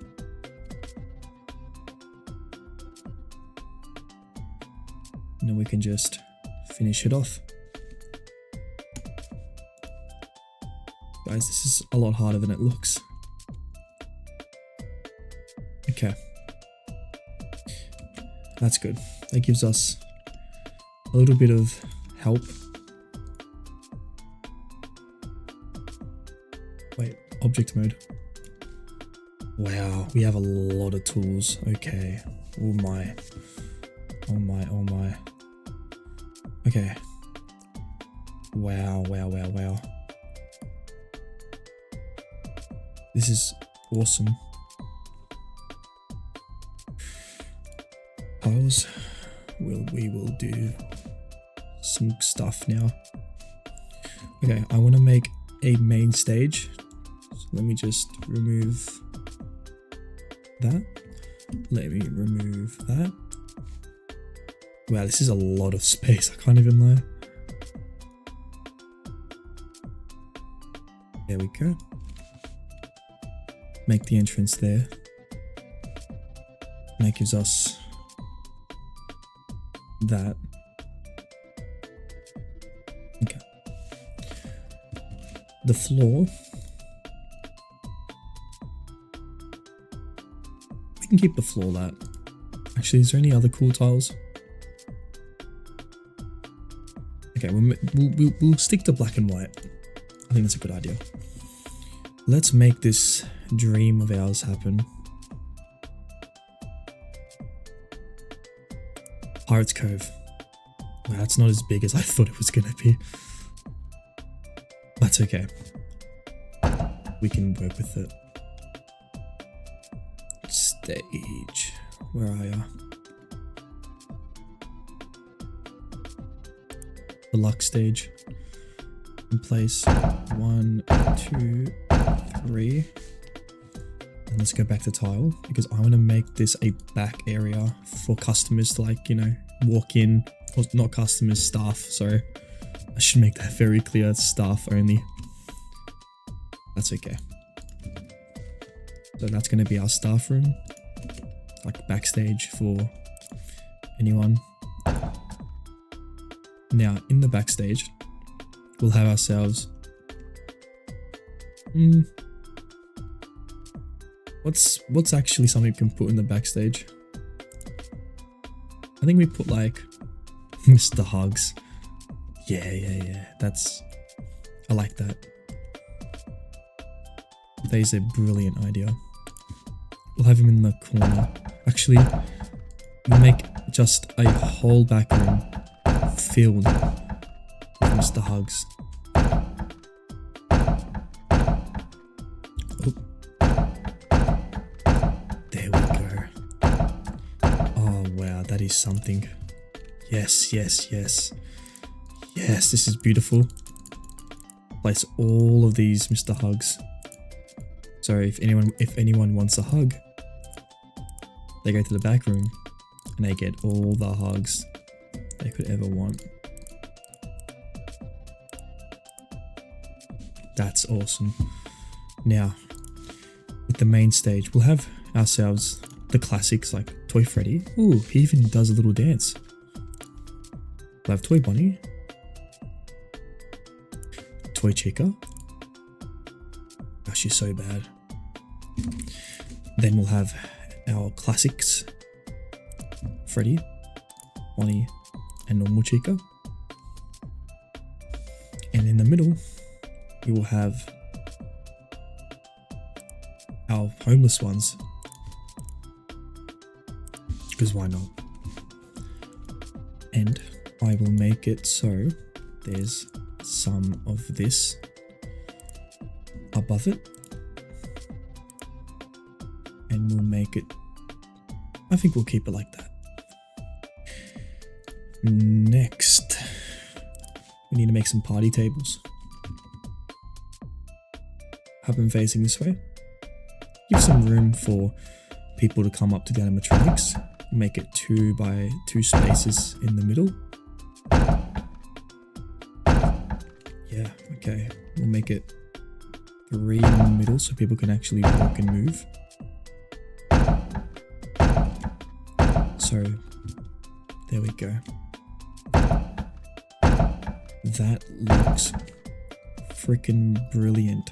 And then we can just finish it off. Guys, this is a lot harder than it looks. Okay. That's good. That gives us a little bit of help. Wait, object mode. Wow, we have a lot of tools. Okay. Oh my. Oh my, oh my. Okay. Wow, wow, wow, wow. This is awesome. Piles. We will do some stuff now. Okay, I want to make a main stage. So let me just remove that. Let me remove that. Wow, this is a lot of space. I can't even lie. There we go. Make the entrance there. And that gives us that. Okay. The floor. We can keep the floor that. Actually, is there any other cool tiles? Okay, we'll stick to black and white. I think that's a good idea. Let's make this dream of ours happen. Pirates Cove. Wow, that's not as big as I thought it was gonna be. That's okay. We can work with it. Stage. Where are ya? Deluxe stage. In place. 1, 2, 3. And let's go back to tile because I want to make this a back area for customers to, like, you know, walk in. Or not customers, staff. Sorry. I should make that very clear. Staff only. That's okay. So that's going to be our staff room. Like backstage for anyone. Now, in the backstage, we'll have ourselves... What's actually something we can put in the backstage? I think we put, like, Mr. Hugs. Yeah. I like that. That is a brilliant idea. We'll have him in the corner. Actually, we'll make just a whole back room filled with Mr. Hugs. Oh. There we go. Oh wow, that is something. Yes. Yes, this is beautiful. Place all of these Mr. Hugs. So if anyone wants a hug, they go to the back room and they get all the hugs they could ever want. That's awesome. Now, with the main stage, we'll have ourselves the classics like Toy Freddy. Ooh, he even does a little dance. We'll have Toy Bonnie. Toy Chica. Oh, she's so bad. Then we'll have our classics. Freddy, Bonnie, and normal Chica. And in the middle, we will have our homeless ones. Because why not? And I will make it so there's some of this above it. And we'll make it, I think we'll keep it like that. Next, we need to make some party tables. Have them facing this way. Give some room for people to come up to the animatronics. Make it 2 by 2 spaces in the middle. Yeah, okay. We'll make it 3 in the middle so people can actually walk and move. So, there we go. That looks freaking brilliant.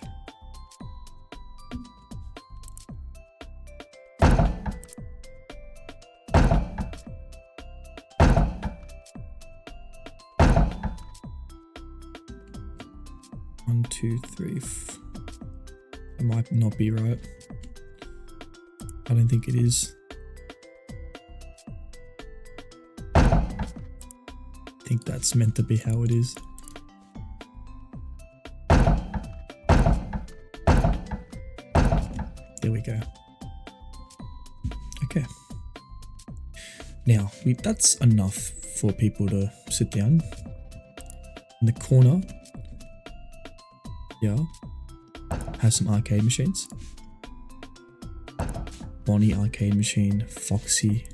One, two, three. It might not be right. I don't think it is. I think that's meant to be how it is. There we go. Okay. Now, that's enough for people to sit down. In the corner, yeah, have some arcade machines. Bonnie arcade machine, Foxy.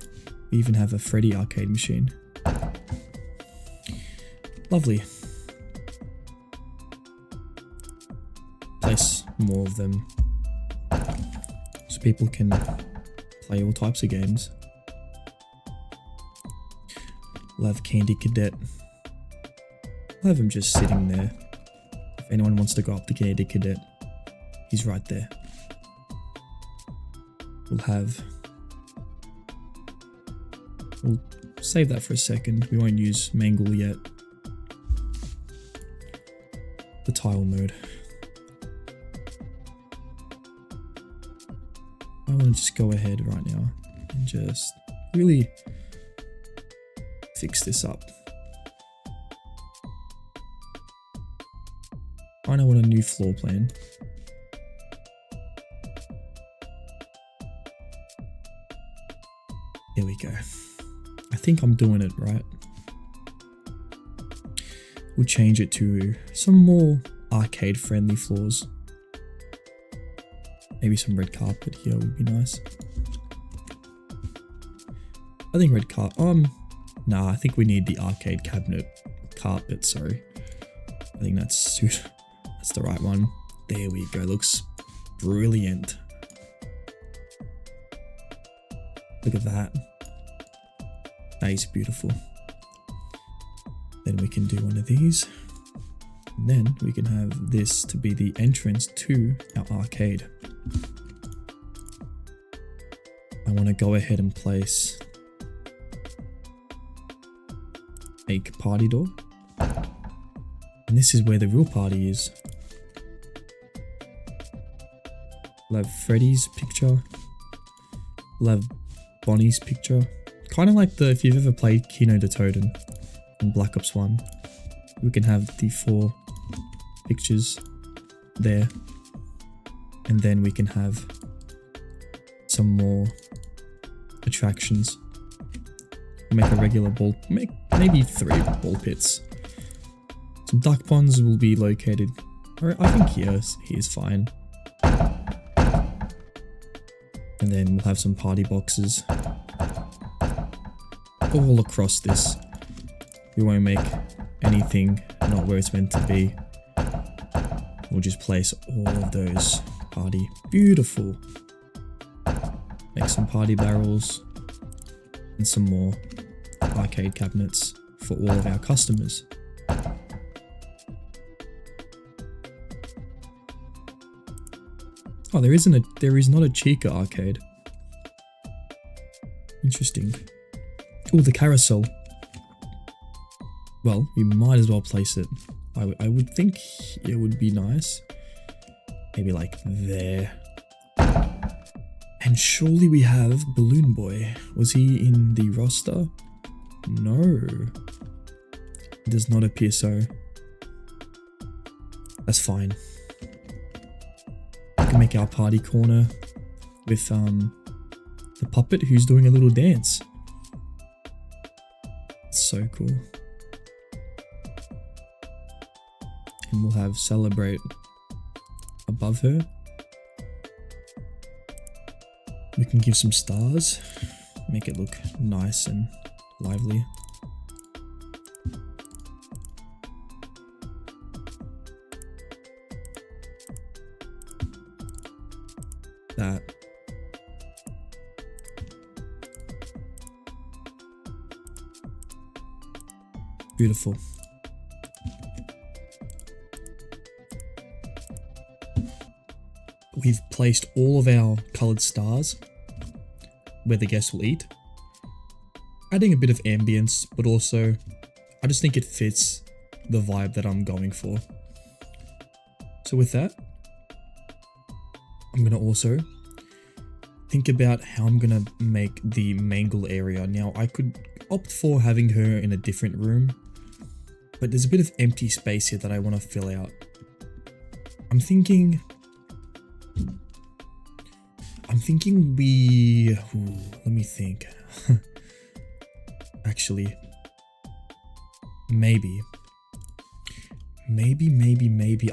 We even have a Freddy arcade machine. Lovely. Place more of them so people can play all types of games. We'll have Candy Cadet. I'll have him just sitting there. If anyone wants to go up to Candy Cadet, he's right there. We'll save that for a second. We won't use Mangle yet. The tile mode. I want to just go ahead right now and just really fix this up. I want a new floor plan. There we go. I think I'm doing it right. We'll change it to some more arcade friendly floors. Maybe some red carpet here would be nice. I think red carpet, nah, I think we need the arcade carpet, sorry. I think that's the right one. There we go, looks brilliant. Look at that. That is beautiful. Then we can do one of these. And then we can have this to be the entrance to our arcade. I want to go ahead and place a party door. And this is where the real party is. We'll have Freddy's picture. We'll have Bonnie's picture. Kind of like if you've ever played Kino de Toten in Black Ops 1. We can have the 4 pictures there. And then we can have some more attractions. Make a regular ball, maybe 3 ball pits. Some duck ponds will be located, I think here is fine. And then we'll have some party boxes all across this. We won't make anything not where it's meant to be. We'll just place all of those party. Beautiful. Make some party barrels and some more arcade cabinets for all of our customers. Oh, there is not a Chica arcade. Interesting. Oh, the carousel. Well, we might as well place it. I would think it would be nice. Maybe like there. And surely we have Balloon Boy. Was he in the roster? No. It does not appear so. That's fine. We can make our party corner with the puppet who's doing a little dance. It's so cool. And we'll have Celebrate above her. We can give some stars, make it look nice and lively. That. Beautiful. We've placed all of our coloured stars where the guests will eat, adding a bit of ambience, but also I just think it fits the vibe that I'm going for. So with that, I'm going to also think about how I'm gonna make the main goal area. Now I could opt for having her in a different room, but there's a bit of empty space here that I want to fill out. I'm thinking let me think. Actually, maybe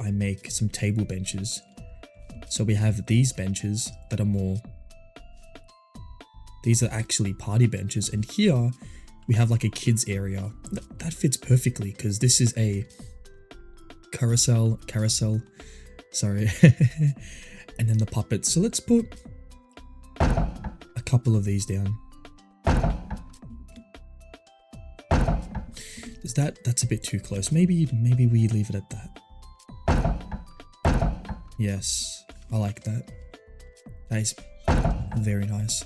I make some table benches. So we have these benches that are these are actually party benches, and here we have like a kids area. That fits perfectly because this is a carousel, sorry. And then the puppets. So let's put a couple of these down. Is that's a bit too close. Maybe we leave it at that. Yes, I like that. That is very nice.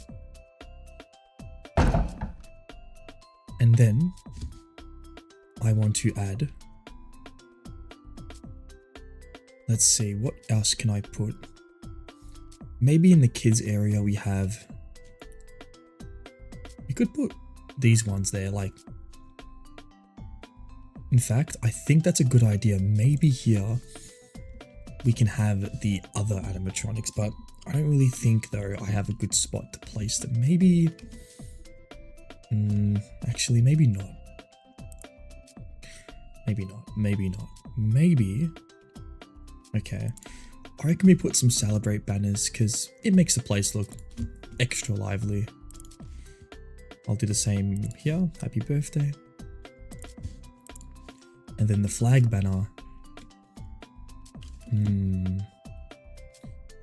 And then I want to add, let's see, what else can I put? Maybe in the kids area we could put these ones there, like, in fact, I think that's a good idea. Maybe here we can have the other animatronics, but I don't really think though I have a good spot to place them. Maybe, actually maybe not. Maybe, okay. I reckon we put some celebrate banners because it makes the place look extra lively. I'll do the same here, happy birthday. And then the flag banner.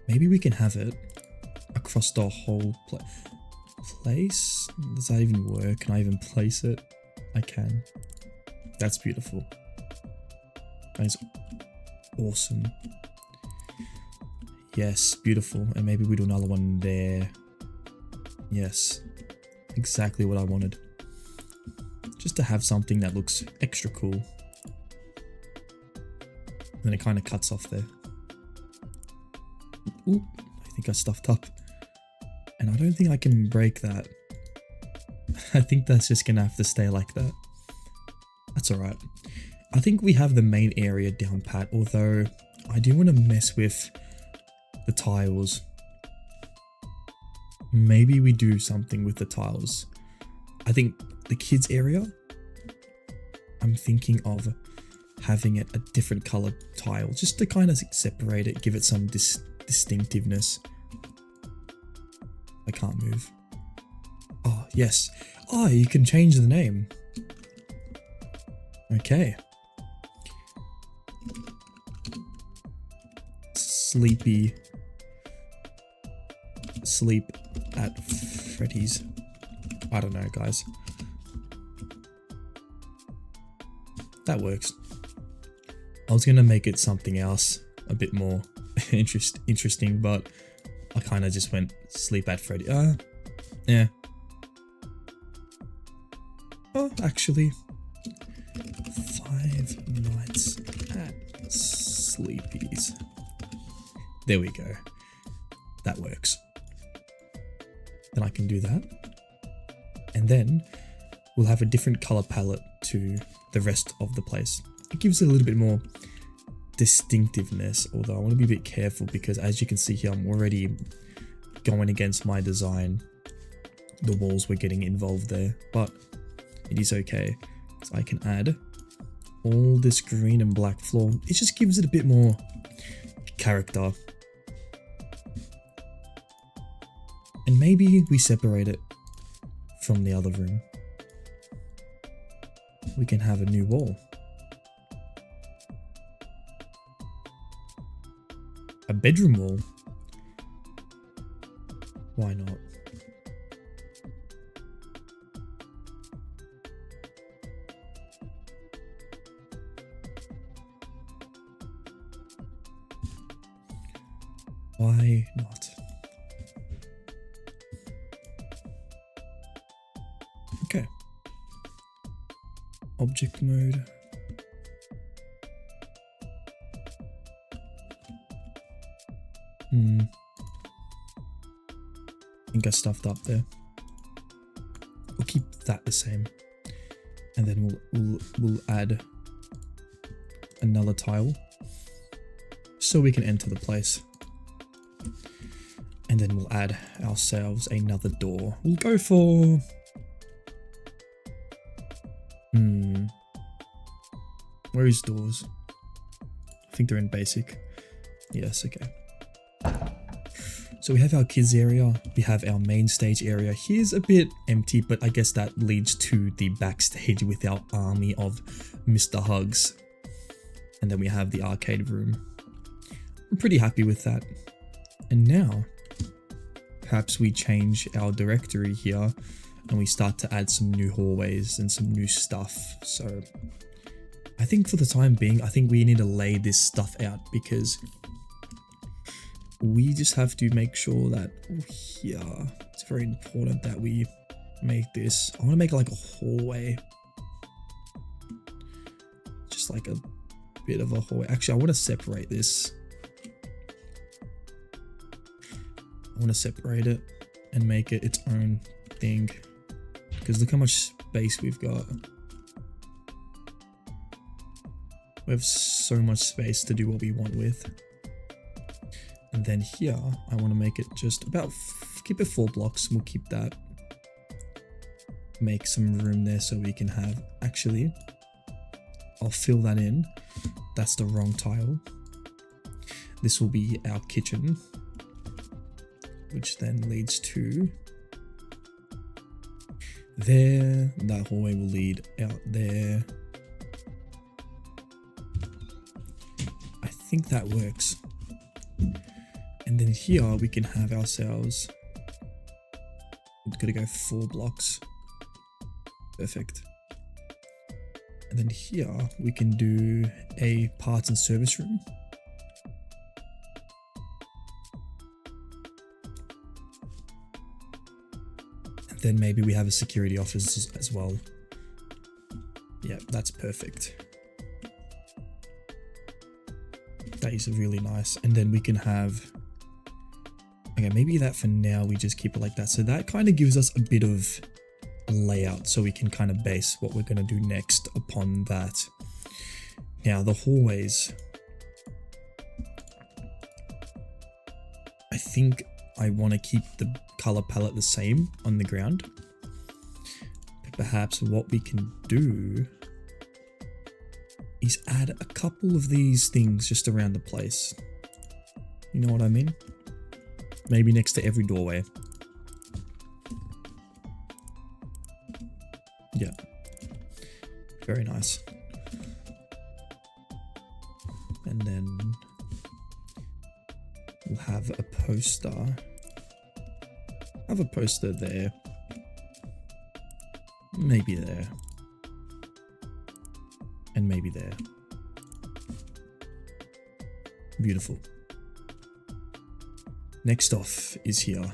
Maybe we can have it across the whole place. Does that even work? Can I even place it? I can. That's beautiful. That is awesome. Yes, beautiful. And maybe we do another one there. Yes, exactly what I wanted. Just to have something that looks extra cool. And then it kind of cuts off there. Ooh, I think I stuffed up. And I don't think I can break that. I think that's just gonna have to stay like that. That's alright. I think we have the main area down pat, although I do want to mess with the tiles. Maybe we do something with the tiles. I think the kids area, I'm thinking of having it a different colored tile just to kind of separate it, give it some distinctiveness. I can't move. Oh, yes. Oh, you can change the name. Okay. Sleep at Freddy's. I don't know, guys. That works. I was gonna make it something else, a bit more interesting, but I kind of just went sleep at Freddy. Yeah. Oh, actually, 5 nights at Sleepy's. There we go. That works. Then I can do that. And then we'll have a different color palette to the rest of the place. It gives it a little bit more distinctiveness, although I want to be a bit careful because as you can see here, I'm already going against my design. The walls were getting involved there, but it is okay. So I can add all this green and black floor. It just gives it a bit more character. And maybe we separate it from the other room. We can have a new wall. A bedroom wall? Why not? Why not? Okay. Object mode. I think I stuffed up there. We'll keep that the same. And then we'll add another tile so we can enter the place. And then we'll add ourselves another door. We'll go for... Where is doors? I think they're in basic. Yes, okay. So we have our kids area, we have our main stage area. Here's a bit empty, but I guess that leads to the backstage with our army of Mr. Hugs. And then we have the arcade room. I'm pretty happy with that. And now, perhaps we change our directory here and we start to add some new hallways and some new stuff. So I think for the time being, I think we need to lay this stuff out because we just have to make sure that here, it's very important that we make this. I want to make it like a hallway. Just like a bit of a hallway. Actually, I want to separate this. I want to separate it and make it its own thing. Because look how much space we've got. We have so much space to do what we want with. And then here, I want to make it just about, keep it 4 blocks. We'll keep that. Make some room there so we can have, actually, I'll fill that in. That's the wrong tile. This will be our kitchen, which then leads to there. That hallway will lead out there. I think that works. And then here we can have ourselves, we're gonna go 4 blocks. Perfect. And then here we can do a parts and service room. And then maybe we have a security office as well. Yeah, that's perfect. That is really nice. And then we can have, okay, maybe that for now we just keep it like that. So that kind of gives us a bit of a layout so we can kind of base what we're going to do next upon that. Now the hallways, I think I want to keep the color palette the same on the ground. But perhaps what we can do is add a couple of these things just around the place. You know what I mean? Maybe next to every doorway. Yeah. Very nice. And then we'll have a poster. Have a poster there. Maybe there. And maybe there. Beautiful. Next off is here.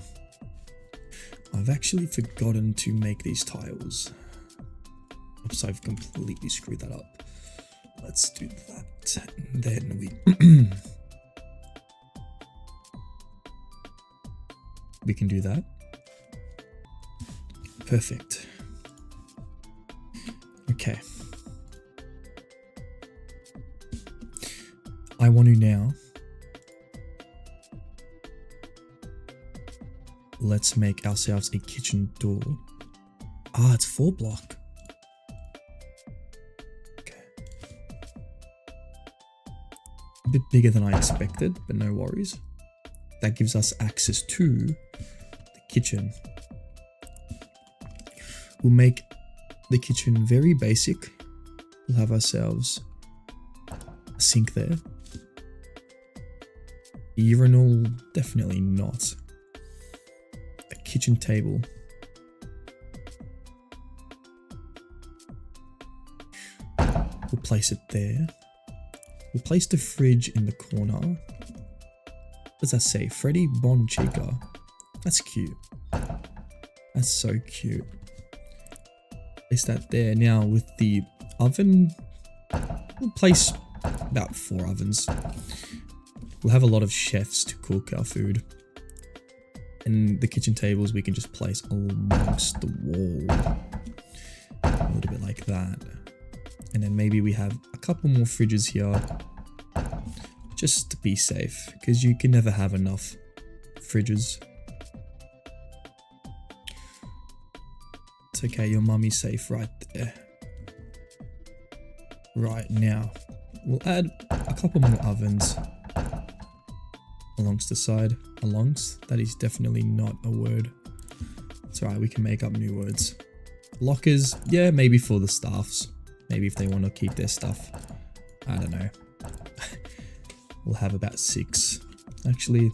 I've actually forgotten to make these tiles. Oops, I've completely screwed that up. Let's do that. And then we we can do that. Perfect. Okay. I want to now, let's make ourselves a kitchen door. Ah, it's 4 block. Okay. A bit bigger than I expected, but no worries. That gives us access to the kitchen. We'll make the kitchen very basic. We'll have ourselves a sink there. Urinal, definitely not. A kitchen table. We'll place it there. We'll place the fridge in the corner. What does that say? Freddy Bon Chica. That's cute. That's so cute. Place that there. Now with the oven, we'll place about 4 ovens. We'll have a lot of chefs to cook our food. And the kitchen tables we can just place amongst the wall. A little bit like that. And then maybe we have a couple more fridges here. Just to be safe, because you can never have enough fridges. It's okay, your mummy's safe right there. Right now, we'll add a couple more ovens alongst the side. Alongst? That is definitely not a word. It's alright, we can make up new words. Lockers, yeah, maybe for the staffs. Maybe if they want to keep their stuff. I don't know. We'll have about 6. Actually,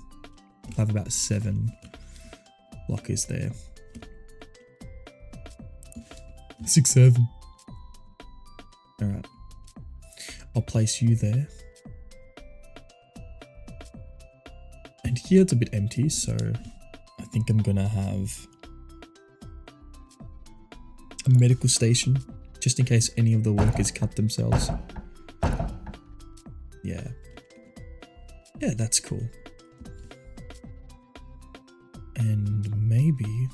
we'll have about 7 lockers there. 6, 7. Alright. I'll place you there. And here it's a bit empty, so I think I'm gonna have a medical station, just in case any of the workers cut themselves. Yeah. Yeah, that's cool. And maybe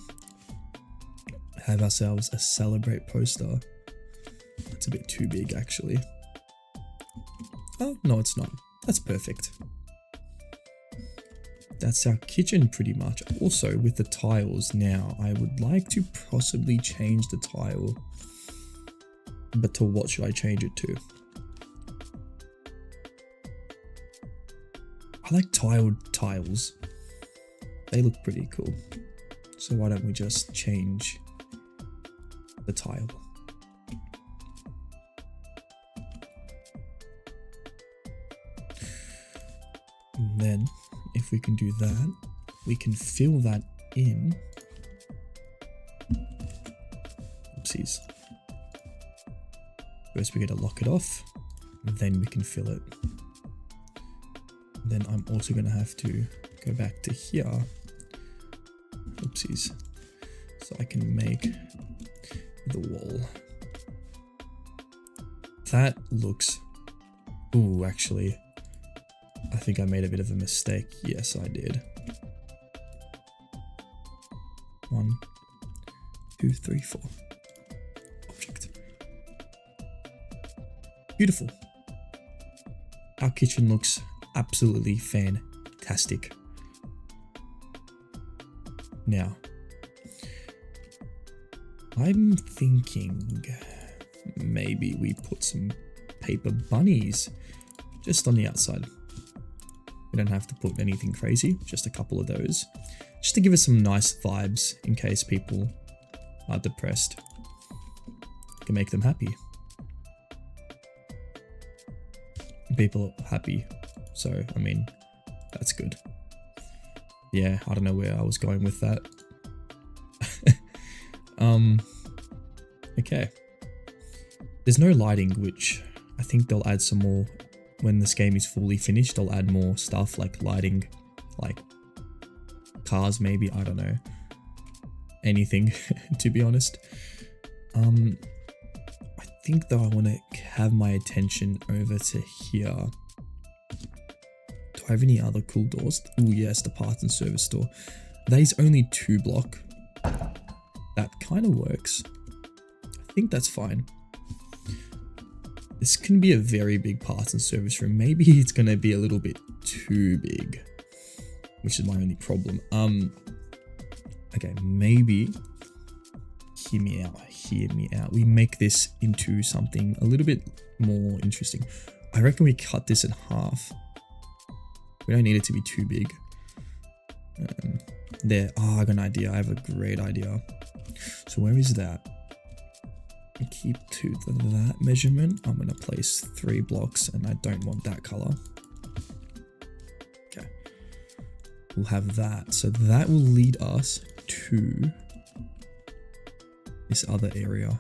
have ourselves a celebrate poster. That's a bit too big, actually. Oh, no, it's not. That's perfect. That's our kitchen pretty much. Also, with the tiles now, I would like to possibly change the tile. But to what should I change it to? I like tiled tiles. They look pretty cool. So why don't we just change the tile? And then, if we can do that, we can fill that in. Oopsies. First we gotta lock it off, then we can fill it. Then I'm also gonna have to go back to here. Oopsies. So I can make the wall. That looks... Ooh, actually, I think I made a bit of a mistake. Yes, I did. 1, 2, 3, 4. Object. Beautiful. Our kitchen looks absolutely fantastic. Now, I'm thinking maybe we put some paper bunnies just on the outside. We don't have to put anything crazy, just a couple of those, just to give us some nice vibes in case people are depressed. Can make them happy. People are happy, so I mean, that's good. Yeah, I don't know where I was going with that. Okay. There's no lighting, which I think they'll add some more when this game is fully finished. They'll add more stuff like lighting, like cars maybe, I don't know. Anything, to be honest. I think though I want to have my attention over to here. Do I have any other cool doors? Oh yes, the parts and service store. That is only 2 block. That kind of works. I think that's fine. This can be a very big parts and service room. Maybe it's going to be a little bit too big, which is my only problem. Okay, maybe, hear me out. We make this into something a little bit more interesting. I reckon we cut this in half. We don't need it to be too big. There, I got an idea. I have a great idea. So where is that? Keep to that measurement. I'm going to place 3 blocks and I don't want that color. Okay. We'll have that. So that will lead us to this other area.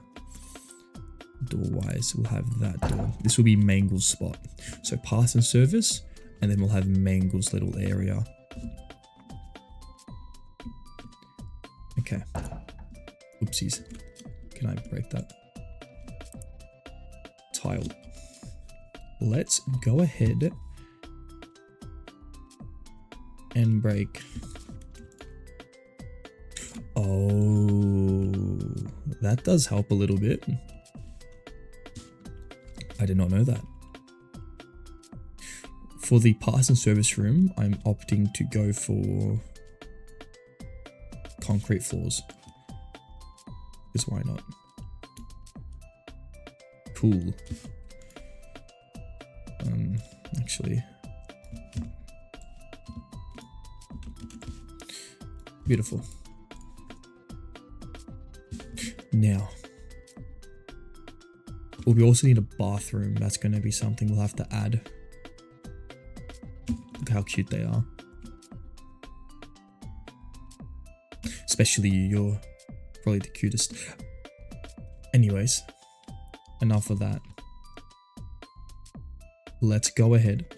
Door-wise, we'll have that door. This will be Mangle's spot. So parts and service, and then we'll have Mangle's little area. Okay. Oopsies. Can I break that? Tile. Let's go ahead and break Oh, that does help a little bit. I did not know that. For the parts and service room, I'm opting to go for concrete floors. Because why not? Cool. Actually. Beautiful. Now. Well, we also need a bathroom. That's going to be something we'll have to add. Look how cute they are. Especially you, you're probably the cutest. Anyways, enough of that. Let's go ahead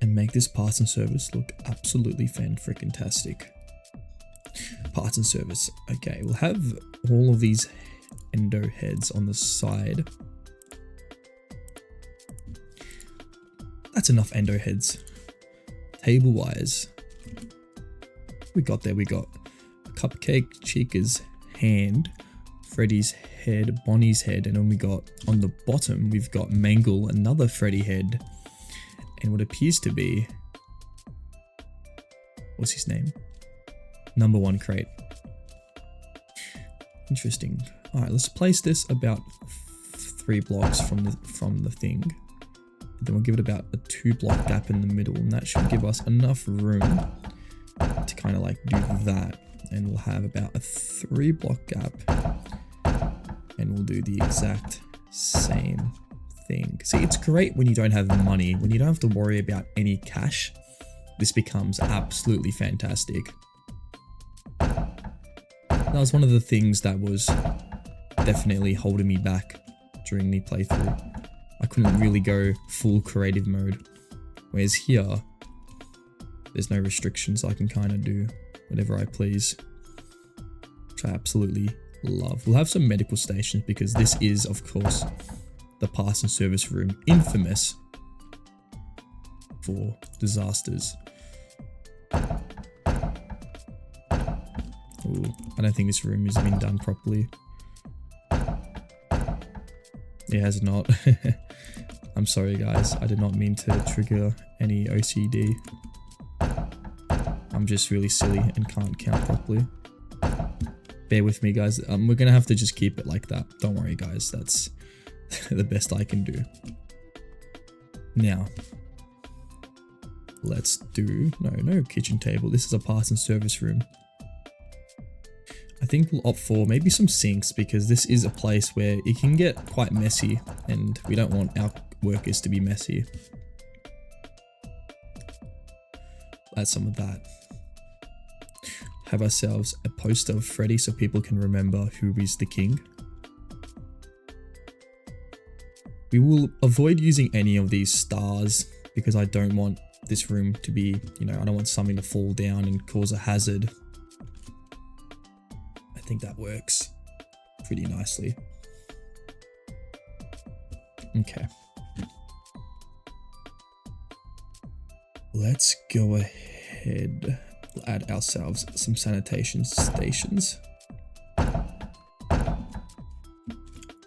and make this parts and service look absolutely fan-freaking-tastic. Parts and service. Okay, we'll have all of these endo heads on the side. That's enough endo heads. Table-wise, we got there. We got Cupcake, Chica's hand, Freddy's head, Bonnie's head, and then we got on the bottom, we've got Mangle, another Freddy head, and what appears to be, what's his name? Number 1 crate. Interesting. All right, let's place this about 3 blocks from the thing. Then we'll give it about a 2-block gap in the middle, and that should give us enough room to kind of like do that. And we'll have about a 3-block gap, and we'll do the exact same thing. See, it's great when you don't have money, when you don't have to worry about any cash. This becomes absolutely fantastic. That was one of the things that was definitely holding me back during the playthrough. I couldn't really go full creative mode, whereas here, there's no restrictions. I can kind of do whatever I please, which I absolutely love. We'll have some medical stations because this is, of course, the parts and service room, infamous for disasters. Ooh, I don't think this room has been done properly. It has not. I'm sorry guys, I did not mean to trigger any OCD. I'm just really silly and can't count properly. Bear with me guys, we're gonna have to just keep it like that. Don't worry guys, that's the best I can do. Now, let's do, no kitchen table. This is a parts and service room. I think we'll opt for maybe some sinks because this is a place where it can get quite messy and we don't want our workers to be messy. Add some of that. Have ourselves a poster of Freddy so people can remember who is the king. We will avoid using any of these stars because I don't want this room to be, I don't want something to fall down and cause a hazard. I think that works pretty nicely. Okay. Let's go ahead. We'll add ourselves some sanitation stations.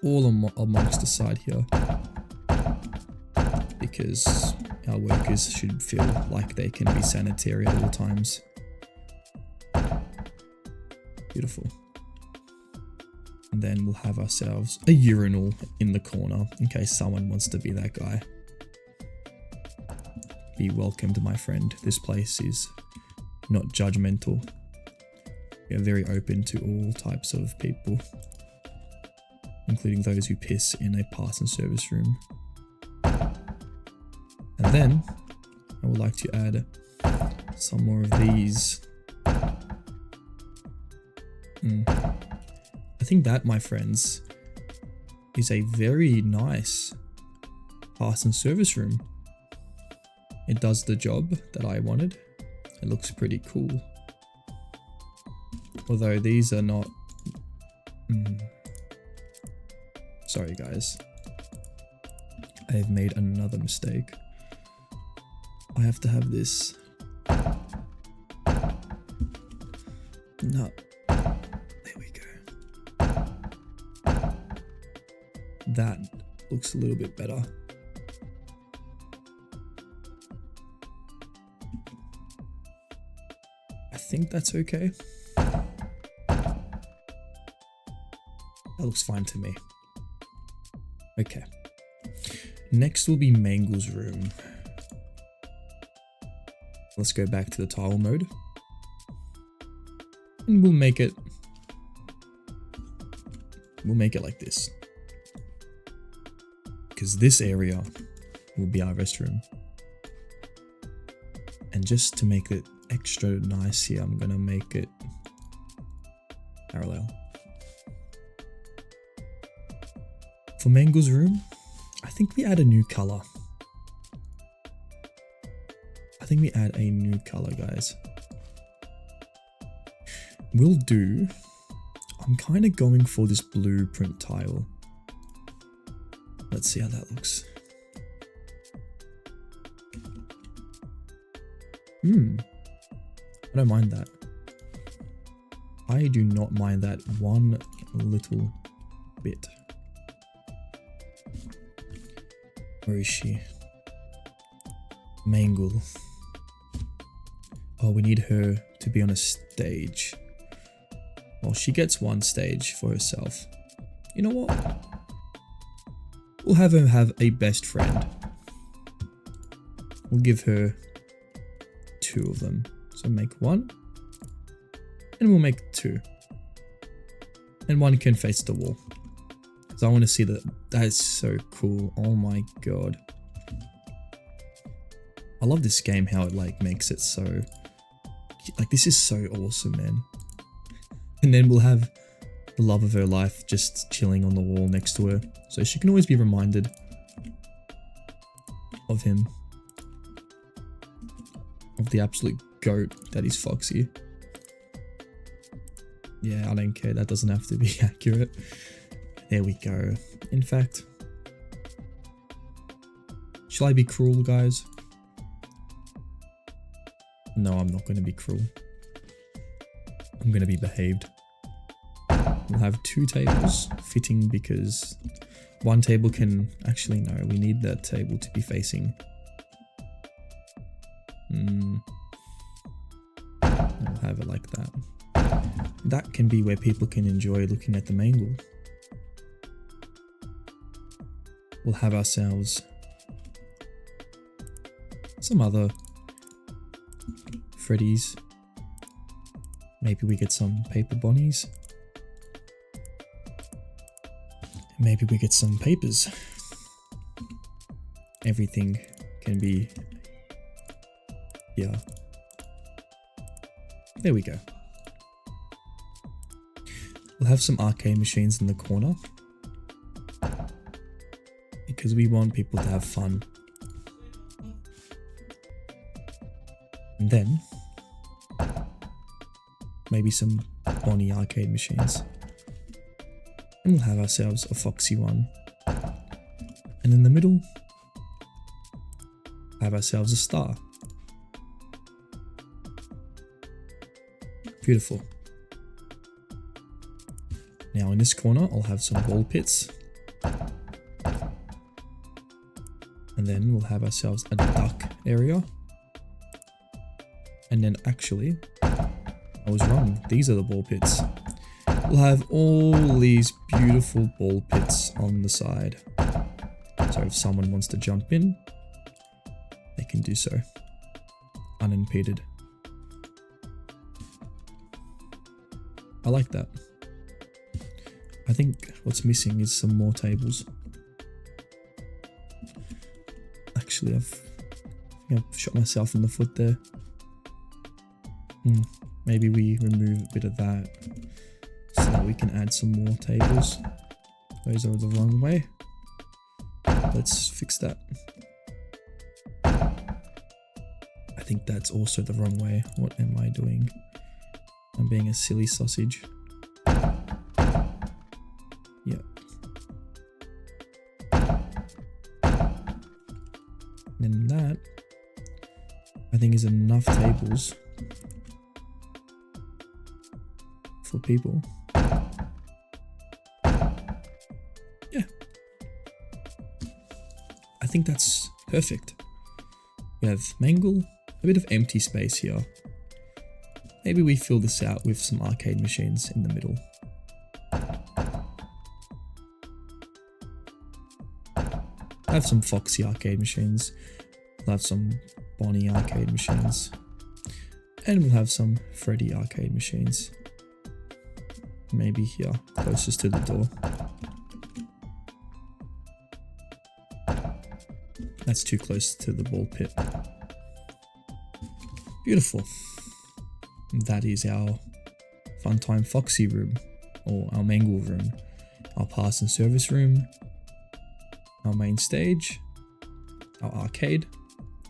All amongst the side here. Because our workers should feel like they can be sanitary at all times. Beautiful. And then we'll have ourselves a urinal in the corner in case someone wants to be that guy. Be welcomed, my friend. This place is not judgmental. We are very open to all types of people, including those who piss in a parts and service room. And then I would like to add some more of these. I think that, my friends, is a very nice parts and service room. It does the job that I wanted. It looks pretty cool. Although these are not... Sorry guys. I have made another mistake. I have to have this. No. that looks a little bit better. I think that's okay. That looks fine to me. Okay. Next will be Mangle's room. Let's go back to the tile mode. And we'll make it like this. Because this area will be our restroom. And just to make it extra nice here, I'm gonna make it parallel. For Mangle's room, I think we add a new color. I think we add a new color, guys. We'll do, I'm kind of going for this blueprint tile. Let's see how that looks. I don't mind that. I do not mind that one little bit. Where is she? Mangle. Oh, we need her to be on a stage. Well, she gets one stage for herself. You know what? We'll have her have a best friend. We'll give her 2 of them. So make 1. And we'll make 2. And 1 can face the wall. Because I want to see that. That is so cool. Oh my god. I love this game, how it like makes it so... Like, this is so awesome, man. And then we'll have the love of her life just chilling on the wall next to her. So she can always be reminded of him. Of the absolute goat that is Foxy. Yeah, I don't care. That doesn't have to be accurate. There we go. In fact, shall I be cruel, guys? No, I'm not going to be cruel. I'm going to be behaved. We'll have 2 tables fitting because 1 table can... Actually, no, we need that table to be facing. We'll have it like that. That can be where people can enjoy looking at the Mangle. We'll have ourselves some other Freddy's. Maybe we get some paper bunnies. Maybe we get some papers. Everything can be... Yeah. There we go. We'll have some arcade machines in the corner. Because we want people to have fun. And then... maybe some Bonnie arcade machines. And we'll have ourselves a Foxy one. And in the middle, have ourselves a star. Beautiful. Now in this corner, I'll have some ball pits. And then we'll have ourselves a duck area. And then actually, I was wrong. These are the ball pits. We'll have all these beautiful ball pits on the side. So if someone wants to jump in, they can do so. Unimpeded. I like that. I think what's missing is some more tables. Actually, I think I've shot myself in the foot there. Maybe we remove a bit of that so that we can add some more tables. Those are the wrong way. Let's fix that. I think that's also the wrong way. What am I doing? I'm being a silly sausage. Yep. And that, I think, is enough tables for people. Yeah. think that's perfect. We have Mangle, a bit of empty space here. Maybe we fill this out with some arcade machines in the middle. I have some Foxy arcade machines. We'll have some Bonnie arcade machines. And we'll have some Freddy arcade machines. Maybe here, closest to the door. That's too close to the ball pit. Beautiful. That is our Funtime Foxy room, or our Mangle room, our pass and service room, our main stage, our arcade,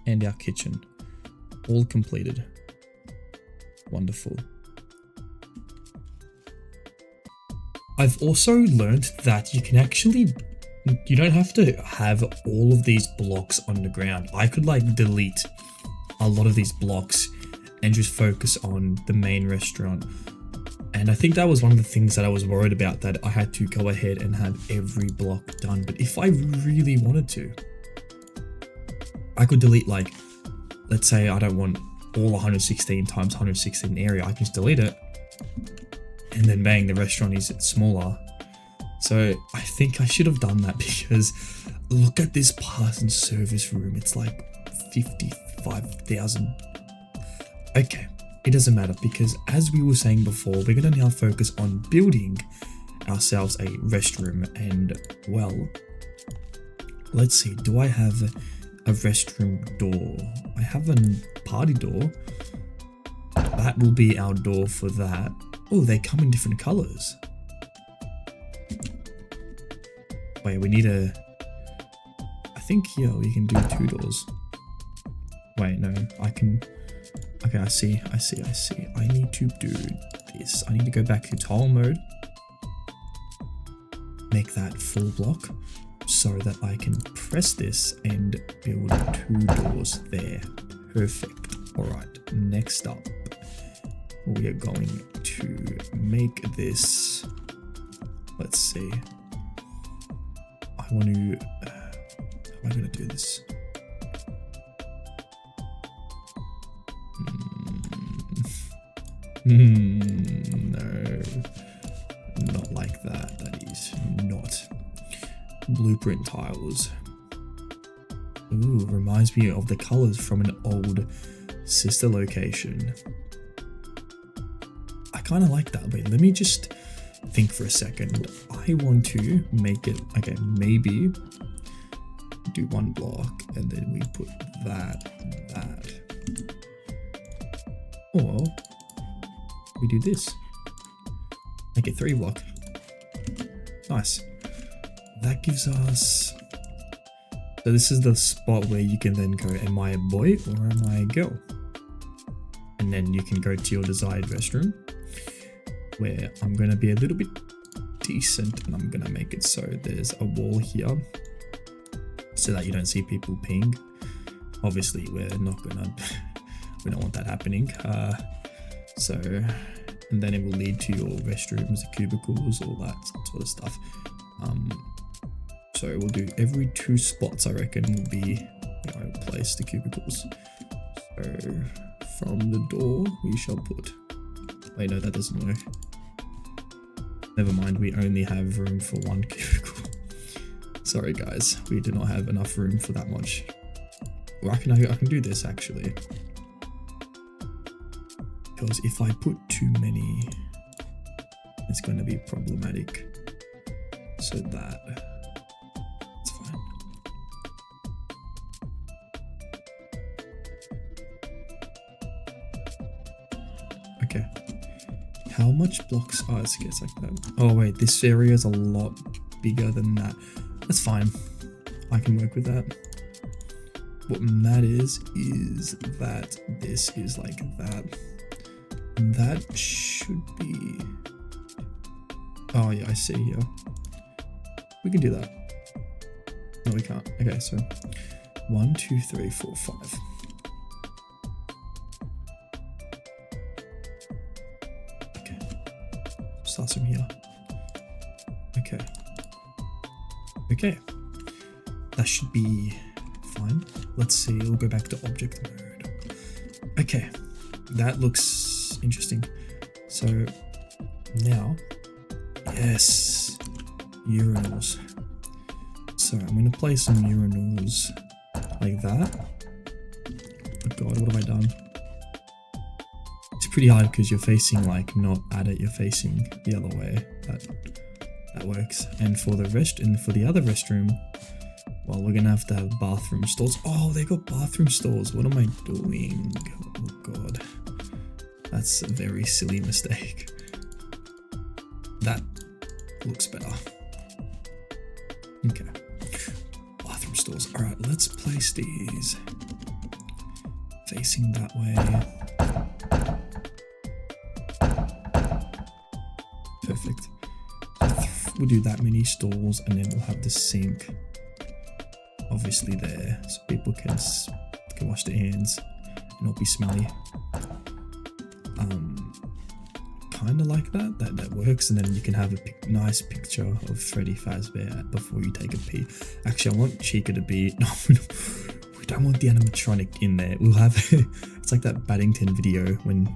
and our kitchen. All completed. Wonderful. I've also learned that you don't have to have all of these blocks on the ground. I could like delete a lot of these blocks and just focus on the main restaurant. And I think that was one of the things that I was worried about, that I had to go ahead and have every block done. But if I really wanted to, I could delete, like, let's say I don't want all 116 times 116 area, I can just delete it. And then bang, the restaurant is smaller. So I think I should have done that, because look at this pass and service room. It's like 55,000. Okay, it doesn't matter, because as we were saying before, we're going to now focus on building ourselves a restroom. And well, let's see, do I have a restroom door? I have a party door. That will be our door for that. Oh, they come in different colors. Wait, we need I think here we can do 2 doors. Wait, no, I can. Okay, I see. I need to do this. I need to go back to tile mode. Make that full block so that I can press this and build 2 doors there. Perfect. All right, next up, we are going to make this. Let's see. I want to. How am I going to do this? No, not like that. That is not blueprint tiles. Ooh, reminds me of the colors from an old sister location. I kind of like that. Wait, let me just think for a second. I want to make it, okay, maybe do 1 block and then we put that. Or we do this. Make it 3 block. Nice. That gives us. So this is the spot where you can then go, am I a boy or am I a girl? And then you can go to your desired restroom, where I'm going to be a little bit decent and I'm going to make it so there's a wall here so that you don't see people peeing. Obviously, we don't want that happening. And then it will lead to your restrooms, the cubicles, all that sort of stuff. So we'll do every 2 spots, I reckon, will be place the cubicles. So from the door, we shall put. Wait, no, that doesn't work. Never mind, we only have room for 1 cubicle. Sorry, guys, we do not have enough room for that much. Or I can do this actually. Because if I put too many, it's going to be problematic. So that's fine. Okay. How much blocks? Oh, it's like that. Oh wait, this area is a lot bigger than that. That's fine. I can work with that. What matters is that this is like that. That should be. Oh yeah, I see here. We can do that. No, we can't. Okay, so 1, 2, 3, 4, 5. Okay. Starts from here. Okay. Okay. That should be fine. Let's see, we'll go back to object mode. Okay, that looks interesting. So now, yes, urinals. So I'm gonna place some urinals like that. Oh god, what have I done? It's pretty hard because you're facing like not at it, you're facing the other way. That works. And for the other restroom, well, we're gonna have to have bathroom stalls. Oh, they got bathroom stalls. What am I doing? Oh god, that's a very silly mistake. That looks better. Okay, bathroom stalls. All right, let's place these facing that way. Perfect. We'll do that many stalls, and then we'll have the sink obviously there, so people can wash their hands and not be smelly. Kind of like that works, and then you can have a nice picture of Freddy Fazbear before you take a pee. Actually, I want Chica to be, no, we don't want the animatronic in there. We'll have, it's like that Paddington video when,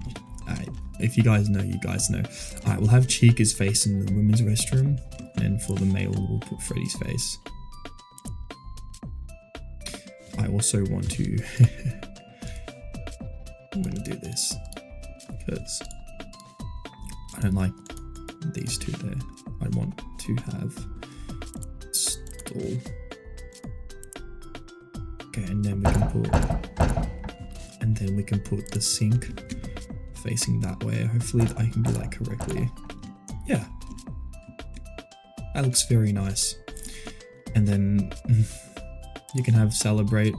if you guys know, you guys know. Alright, we'll have Chica's face in the women's restroom, and for the male, we'll put Freddy's face. I also want to, I'm going to do this, because I don't like these two there. I want to have stall. Okay, and then we can put the sink facing that way. Hopefully I can do that correctly. Yeah, that looks very nice. And then you can have celebrate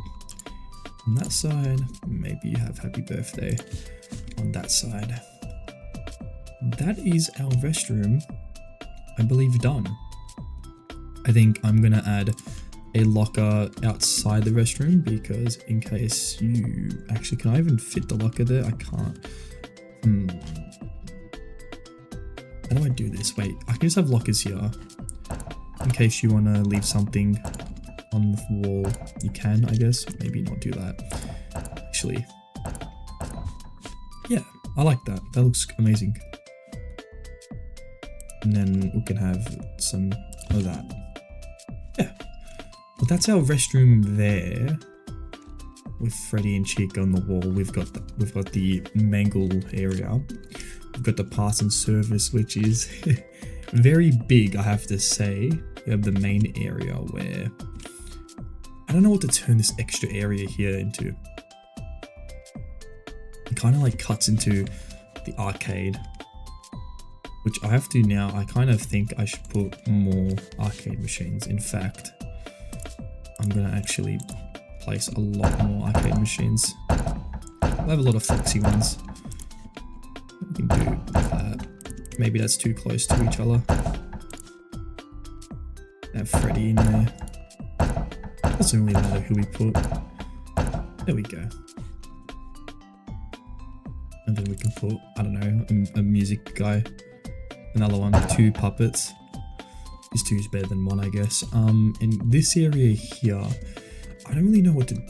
on that side. Maybe you have happy birthday on that side. That is our restroom, I believe, done. I think I'm gonna add a locker outside the restroom, because in case you actually, can I even fit the locker there? I can't. How do I do this? Wait, I can just have lockers here in case you want to leave something on the wall. You can, I guess. Maybe not do that. Actually, yeah, I like that. That looks amazing. And then we can have some of that. Yeah. Well, that's our restroom there. With Freddy and Chica on the wall. We've got the mangle area. We've got the parts and service, which is very big, I have to say. We have the main area where I don't know what to turn this extra area here into. It kind of like cuts into the arcade, which I have to now. I kind of think I should put more arcade machines. In fact, I'm gonna actually place a lot more arcade machines. I have a lot of foxy ones. We can do that. Maybe that's too close to each other. Have Freddy in there. Doesn't really matter who we put. There we go. And then we can put, I don't know, a music guy. Another one, 2 puppets. This 2 is better than 1, I guess. In this area here, I don't really know what to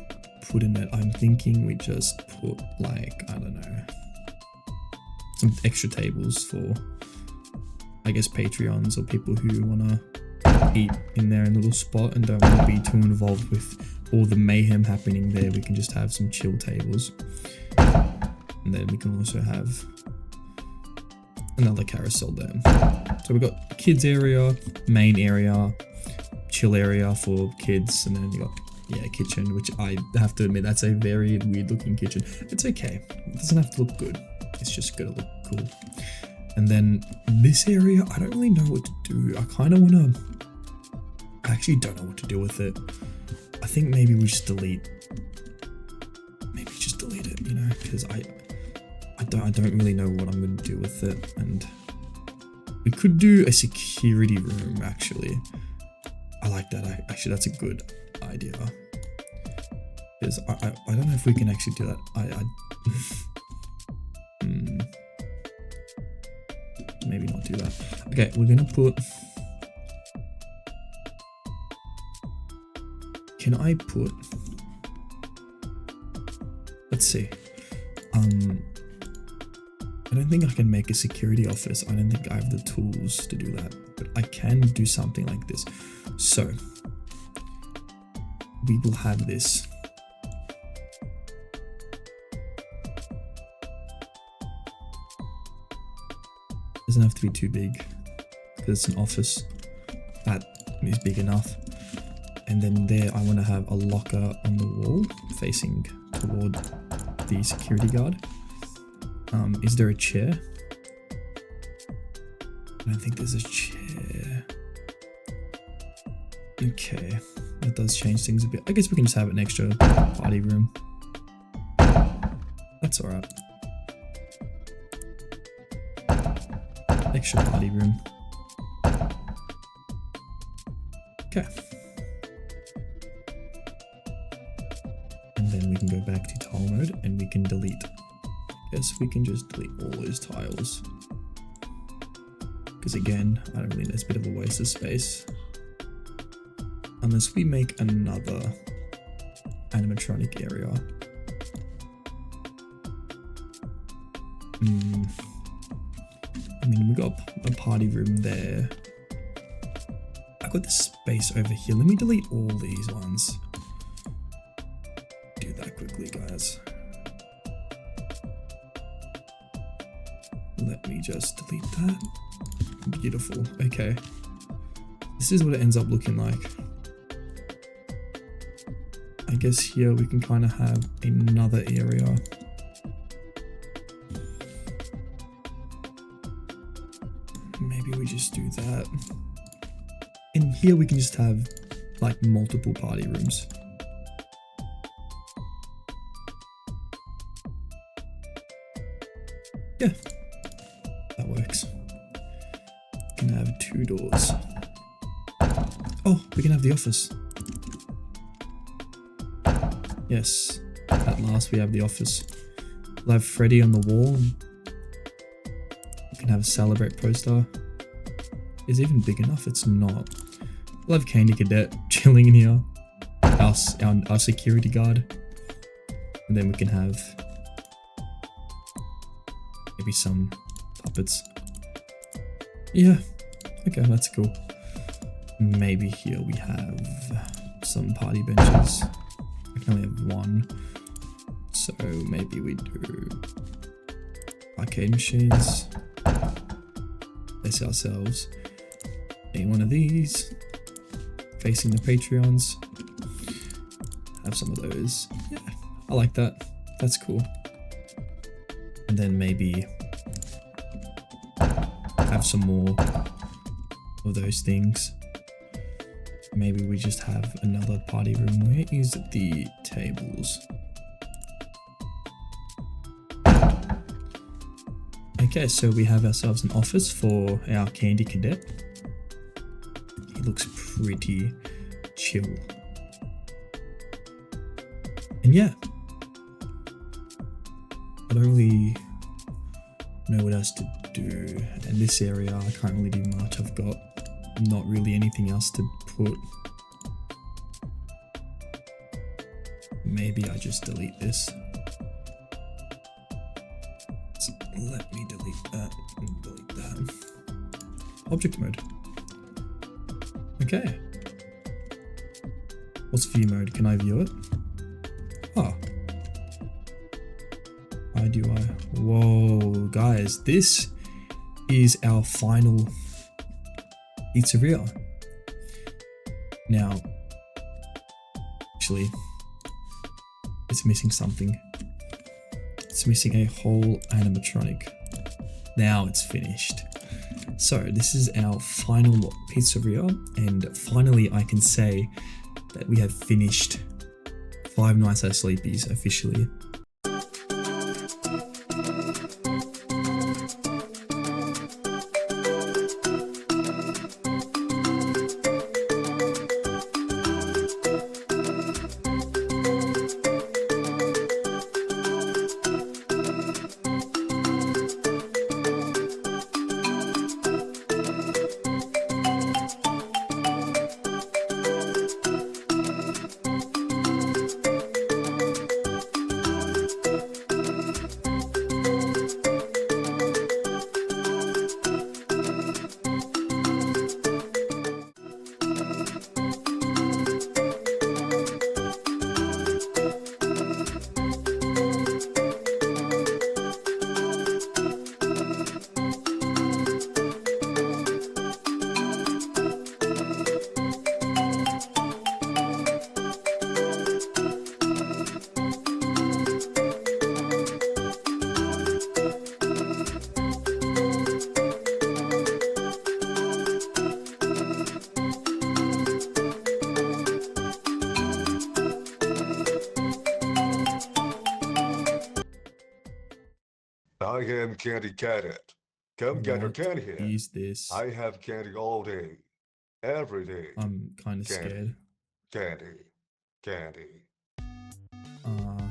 put in it. I'm thinking we just put, like, I don't know, some extra tables for, I guess, Patreons or people who want to eat in their little spot and don't want to be too involved with all the mayhem happening there. We can just have some chill tables. And then we can also have another carousel there. So we've got kids area, main area, chill area for kids, and then you got, yeah, kitchen, which I have to admit, that's a very weird looking kitchen. It's okay. It doesn't have to look good. It's just gonna look cool. And then this area, I don't really know what to do. I kind of want to, I actually don't know what to do with it. I think maybe we just delete it, you know, because I don't really know what I'm going to do with it. And we could do a security room, actually. I like that. Actually, that's a good idea. Because I don't know if we can actually do that. Maybe not do that. Okay, we're going to put... Can I put let's see. I don't think I can make a security office. I don't think I have the tools to do that, but I can do something like this. So we will have this. Doesn't have to be too big because it's an office. That is big enough. And then there I want to have a locker on the wall facing toward the security guard. Is there a chair? I don't think there's a chair. Okay, that does change things a bit. I guess we can just have an extra party room. That's alright. Extra party room. Okay. And then we can go back to tile mode and we can delete. Guess we can just delete all those tiles. Because again, I don't really know, it's a bit of a waste of space. Unless we make another animatronic area. I mean, we got a party room there. I got this space over here. Let me delete all these ones. Do that quickly, guys. Let me just delete that. Beautiful. Okay. This is what it ends up looking like. I guess here we can kind of have another area. Maybe we just do that. And here we can just have like multiple party rooms. Yeah, that works. We can have 2 doors. Oh, we can have the office. Yes, at last we have the office. We'll have Freddy on the wall. We can have a celebrate poster. Is it even big enough? It's not. We'll have Candy Cadet chilling in here. Our security guard. And then we can have maybe some puppets. Yeah, okay, that's cool. Maybe here we have some party benches. I can only have 1. So maybe we do arcade machines. Place ourselves one of these. Facing the Patreons. Have some of those. Yeah, I like that. That's cool. And then maybe have some more of those things. Maybe we just have another party room. Where is the tables? Okay, so we have ourselves an office for our Candy Cadet. He looks pretty chill. And yeah, I don't really know what else to do. In this area, I can't really do much. I've got not really anything else to put. Maybe I just delete this. So let me delete that and delete that. Object mode. Okay. What's view mode? Can I view it? Ah. Why do I? Whoa, guys, this is our final pizzeria. Now, actually, it's missing something. It's missing a whole animatronic. Now it's finished. So this is our final pizzeria, and finally I can say that we have finished Five Nights at Sleepy's officially. I am Candy Cadet. Come get your What candy here. is this? I have candy all day, every day. I'm kind of Candy, scared. candy, candy. Uh,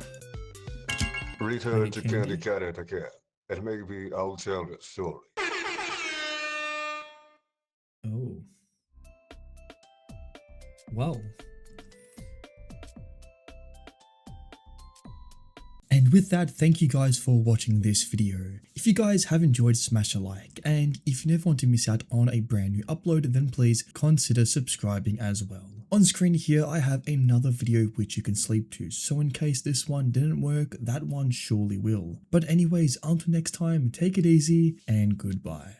I Return get to Candy candy? Cadet again, and maybe I'll tell you a story. Oh. Well. And with that, thank you guys for watching this video. If you guys have enjoyed, smash a like, and if you never want to miss out on a brand new upload, then please consider subscribing as well. On screen here, I have another video which you can sleep to, so in case this one didn't work, that one surely will. But anyways, until next time, take it easy, and goodbye.